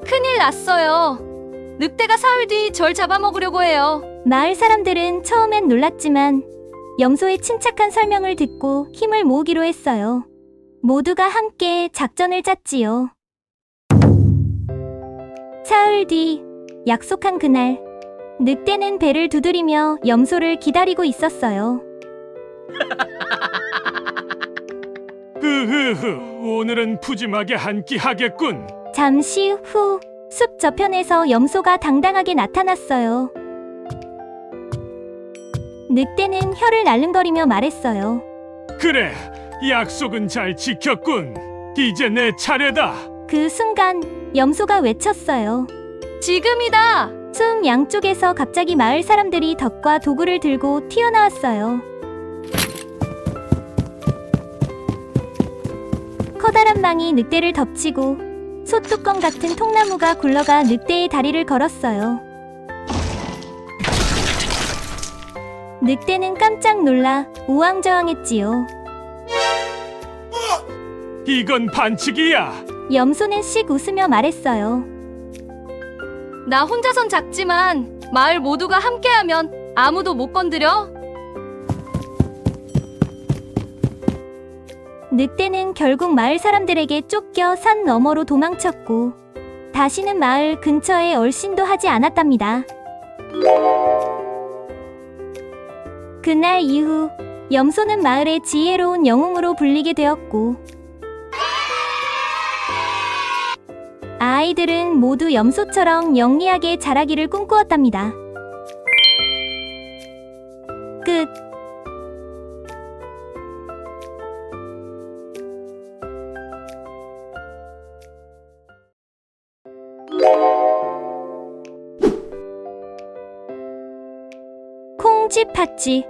큰일 났어요. 늑대가 사흘 뒤 절 잡아먹으려고 해요. 마을 사람들은 처음엔 놀랐지만 염소의 침착한 설명을 듣고 힘을 모으기로 했어요. 모두가 함께 작전을 짰지요. 사흘 뒤, 약속한 그날, 늑대는 배를 두드리며 염소를 기다리고 있었어요. 오늘은 푸짐하게 한 끼 하겠군. 잠시 후, 숲 저편에서 염소가 당당하게 나타났어요. 늑대는 혀를 날름거리며 말했어요. 그래, 약속은 잘 지켰군. 이제 내 차례다. 그 순간 염소가 외쳤어요. 지금이다! 숲 양쪽에서 갑자기 마을 사람들이 덫과 도구를 들고 튀어나왔어요. 커다란 망이 늑대를 덮치고 솥뚜껑 같은 통나무가 굴러가 늑대의 다리를 걸었어요. 늑대는 깜짝 놀라 우왕좌왕했지요. 이건 반칙이야. 염소는 씩 웃으며 말했어요. 나 혼자선 작지만 마을 모두가 함께하면 아무도 못 건드려. 늑대는 결국 마을 사람들에게 쫓겨 산 너머로 도망쳤고 다시는 마을 근처에 얼씬도 하지 않았답니다. 그날 이후 염소는 마을의 지혜로운 영웅으로 불리게 되었고 아이들은 모두 염소처럼 영리하게 자라기를 꿈꾸었답니다. 끝. 콩쥐 팥쥐.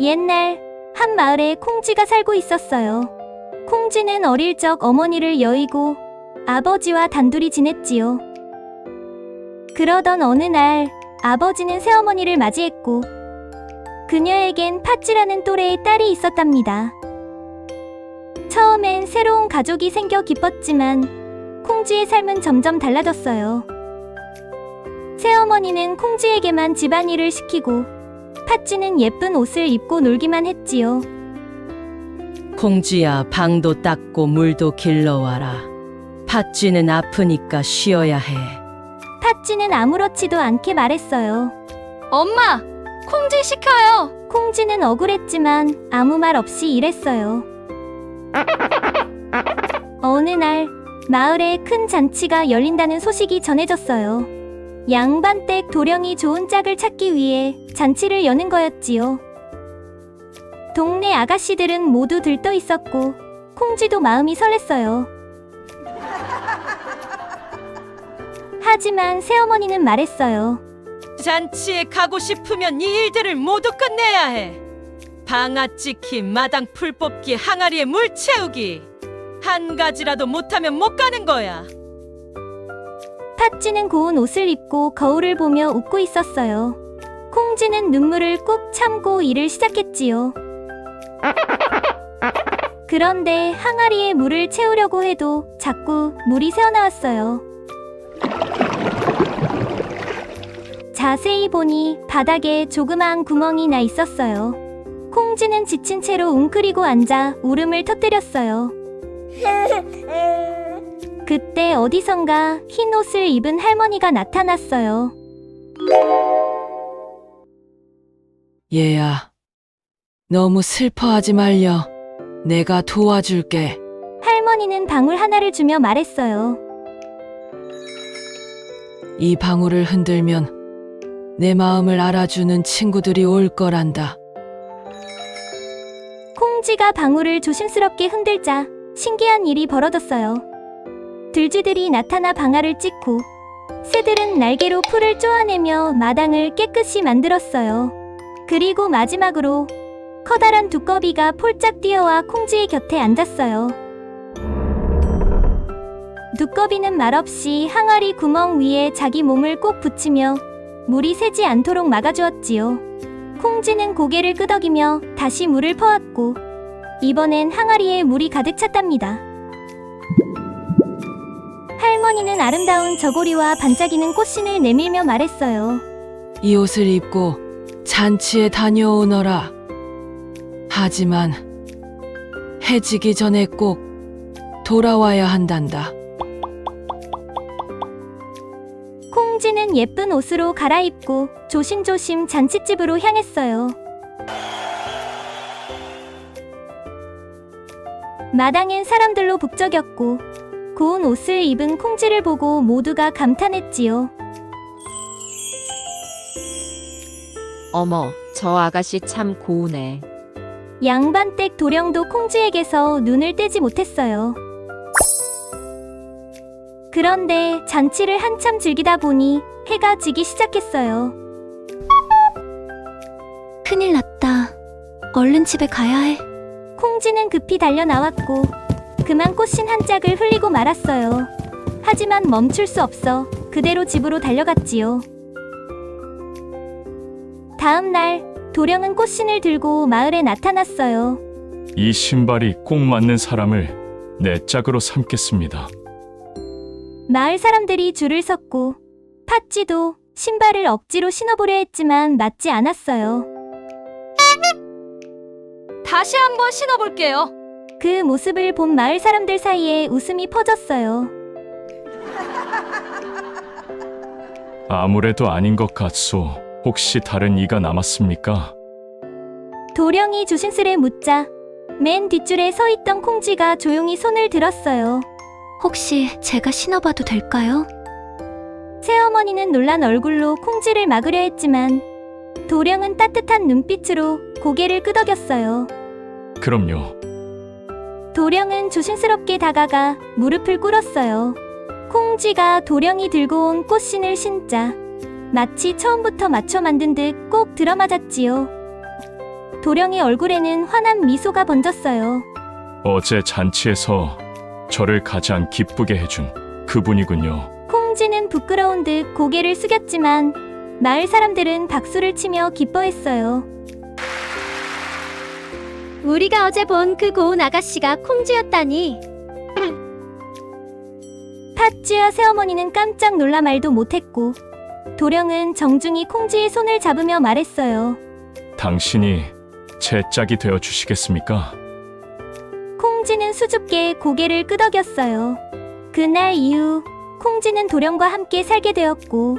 옛날 한 마을에 콩쥐가 살고 있었어요. 콩쥐는 어릴 적 어머니를 여의고 아버지와 단둘이 지냈지요. 그러던 어느 날 아버지는 새어머니를 맞이했고 그녀에겐 팥쥐라는 또래의 딸이 있었답니다. 처음엔 새로운 가족이 생겨 기뻤지만 콩쥐의 삶은 점점 달라졌어요. 새어머니는 콩쥐에게만 집안일을 시키고 팥쥐는 예쁜 옷을 입고 놀기만 했지요. 콩쥐야, 방도 닦고 물도 길러와라. 팥쥐는 아프니까 쉬어야 해. 팥쥐는 아무렇지도 않게 말했어요. 엄마! 콩쥐 시켜요! 콩쥐는 억울했지만 아무 말 없이 일했어요. 어느 날 마을에 큰 잔치가 열린다는 소식이 전해졌어요. 양반댁 도령이 좋은 짝을 찾기 위해 잔치를 여는 거였지요. 동네 아가씨들은 모두 들떠 있었고 콩쥐도 마음이 설렜어요. 하지만 새어머니는 말했어요. 잔치에 가고 싶으면 이 일들을 모두 끝내야 해. 방아 찍기, 마당 풀 뽑기, 항아리에 물 채우기. 한 가지라도 못하면 못 가는 거야. 팥쥐는 고운 옷을 입고 거울을 보며 웃고 있었어요. 콩쥐는 눈물을 꾹 참고 일을 시작했지요. 그런데 항아리에 물을 채우려고 해도 자꾸 물이 새어나왔어요. 자세히 보니 바닥에 조그마한 구멍이 나 있었어요. 콩쥐는 지친 채로 웅크리고 앉아 울음을 터뜨렸어요. 그때 어디선가 흰 옷을 입은 할머니가 나타났어요. 얘야, 너무 슬퍼하지 말려. 내가 도와줄게. 할머니는 방울 하나를 주며 말했어요. 이 방울을 흔들면 내 마음을 알아주는 친구들이 올 거란다. 콩쥐가 방울을 조심스럽게 흔들자 신기한 일이 벌어졌어요. 들쥐들이 나타나 방아를 찍고 새들은 날개로 풀을 쪼아내며 마당을 깨끗이 만들었어요. 그리고 마지막으로 커다란 두꺼비가 폴짝 뛰어와 콩쥐의 곁에 앉았어요. 두꺼비는 말없이 항아리 구멍 위에 자기 몸을 꼭 붙이며 물이 새지 않도록 막아주었지요. 콩쥐는 고개를 끄덕이며 다시 물을 퍼왔고 이번엔 항아리에 물이 가득 찼답니다. 할머니는 아름다운 저고리와 반짝이는 꽃신을 내밀며 말했어요. 이 옷을 입고 잔치에 다녀오너라. 하지만 해지기 전에 꼭 돌아와야 한단다. 콩쥐는 예쁜 옷으로 갈아입고 조심조심 잔칫집으로 향했어요. 마당엔 사람들로 북적였고 고운 옷을 입은 콩쥐를 보고 모두가 감탄했지요. 어머, 저 아가씨 참 고우네. 양반댁 도령도 콩쥐에게서 눈을 떼지 못했어요. 그런데 잔치를 한참 즐기다 보니 해가 지기 시작했어요. 큰일 났다. 얼른 집에 가야 해. 콩쥐는 급히 달려 나왔고 그만 꽃신 한 짝을 흘리고 말았어요. 하지만 멈출 수 없어 그대로 집으로 달려갔지요. 다음 날 도령은 꽃신을 들고 마을에 나타났어요. 이 신발이 꼭 맞는 사람을 내 짝으로 삼겠습니다. 마을 사람들이 줄을 섰고 팥쥐도 신발을 억지로 신어보려 했지만 맞지 않았어요. 다시 한번 신어볼게요. 그 모습을 본 마을 사람들 사이에 웃음이 퍼졌어요. 아무래도 아닌 것 같소. 혹시 다른 이가 남았습니까? 도령이 조심스레 묻자 맨 뒷줄에 서 있던 콩쥐가 조용히 손을 들었어요. 혹시 제가 신어봐도 될까요? 새어머니는 놀란 얼굴로 콩쥐를 막으려 했지만 도령은 따뜻한 눈빛으로 고개를 끄덕였어요. 그럼요. 도령은 조심스럽게 다가가 무릎을 꿇었어요. 콩쥐가 도령이 들고 온 꽃신을 신자 마치 처음부터 맞춰 만든 듯 꼭 들어맞았지요. 도령의 얼굴에는 환한 미소가 번졌어요. 어제 잔치에서 저를 가장 기쁘게 해준 그분이군요. 콩쥐는 부끄러운 듯 고개를 숙였지만 마을 사람들은 박수를 치며 기뻐했어요. 우리가 어제 본 그 고운 아가씨가 콩쥐였다니. 팥쥐와 새어머니는 깜짝 놀라 말도 못했고 도령은 정중히 콩쥐의 손을 잡으며 말했어요. 당신이 제 짝이 되어 주시겠습니까? 콩쥐는 수줍게 고개를 끄덕였어요. 그날 이후 콩쥐는 도령과 함께 살게 되었고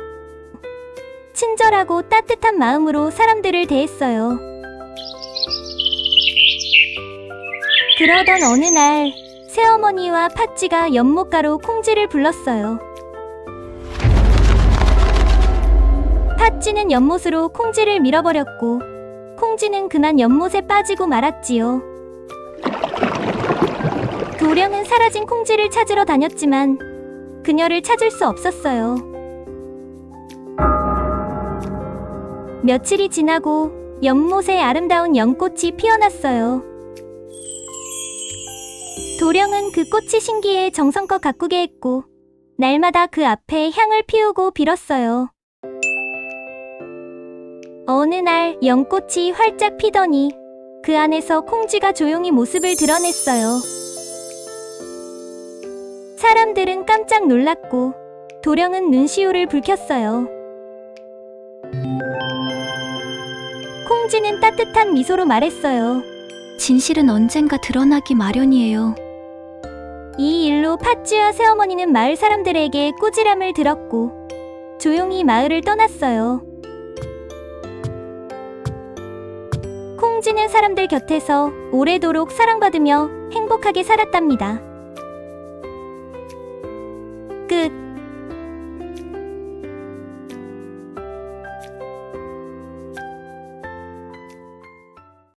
친절하고 따뜻한 마음으로 사람들을 대했어요. 그러던 어느 날 새어머니와 팥쥐가 연못가로 콩쥐를 불렀어요. 팥쥐는 연못으로 콩쥐를 밀어버렸고 콩쥐는 그만 연못에 빠지고 말았지요. 도령은 사라진 콩쥐를 찾으러 다녔지만 그녀를 찾을 수 없었어요. 며칠이 지나고 연못에 아름다운 연꽃이 피어났어요. 도령은 그 꽃이 신기해 정성껏 가꾸게 했고 날마다 그 앞에 향을 피우고 빌었어요. 어느 날 연꽃이 활짝 피더니 그 안에서 콩쥐가 조용히 모습을 드러냈어요. 사람들은 깜짝 놀랐고 도령은 눈시울을 붉혔어요. 콩쥐는 따뜻한 미소로 말했어요. 진실은 언젠가 드러나기 마련이에요. 이 일로 팥쥐와 새어머니는 마을 사람들에게 꾸지람을 들었고 조용히 마을을 떠났어요. 콩쥐는 사람들 곁에서 오래도록 사랑받으며 행복하게 살았답니다.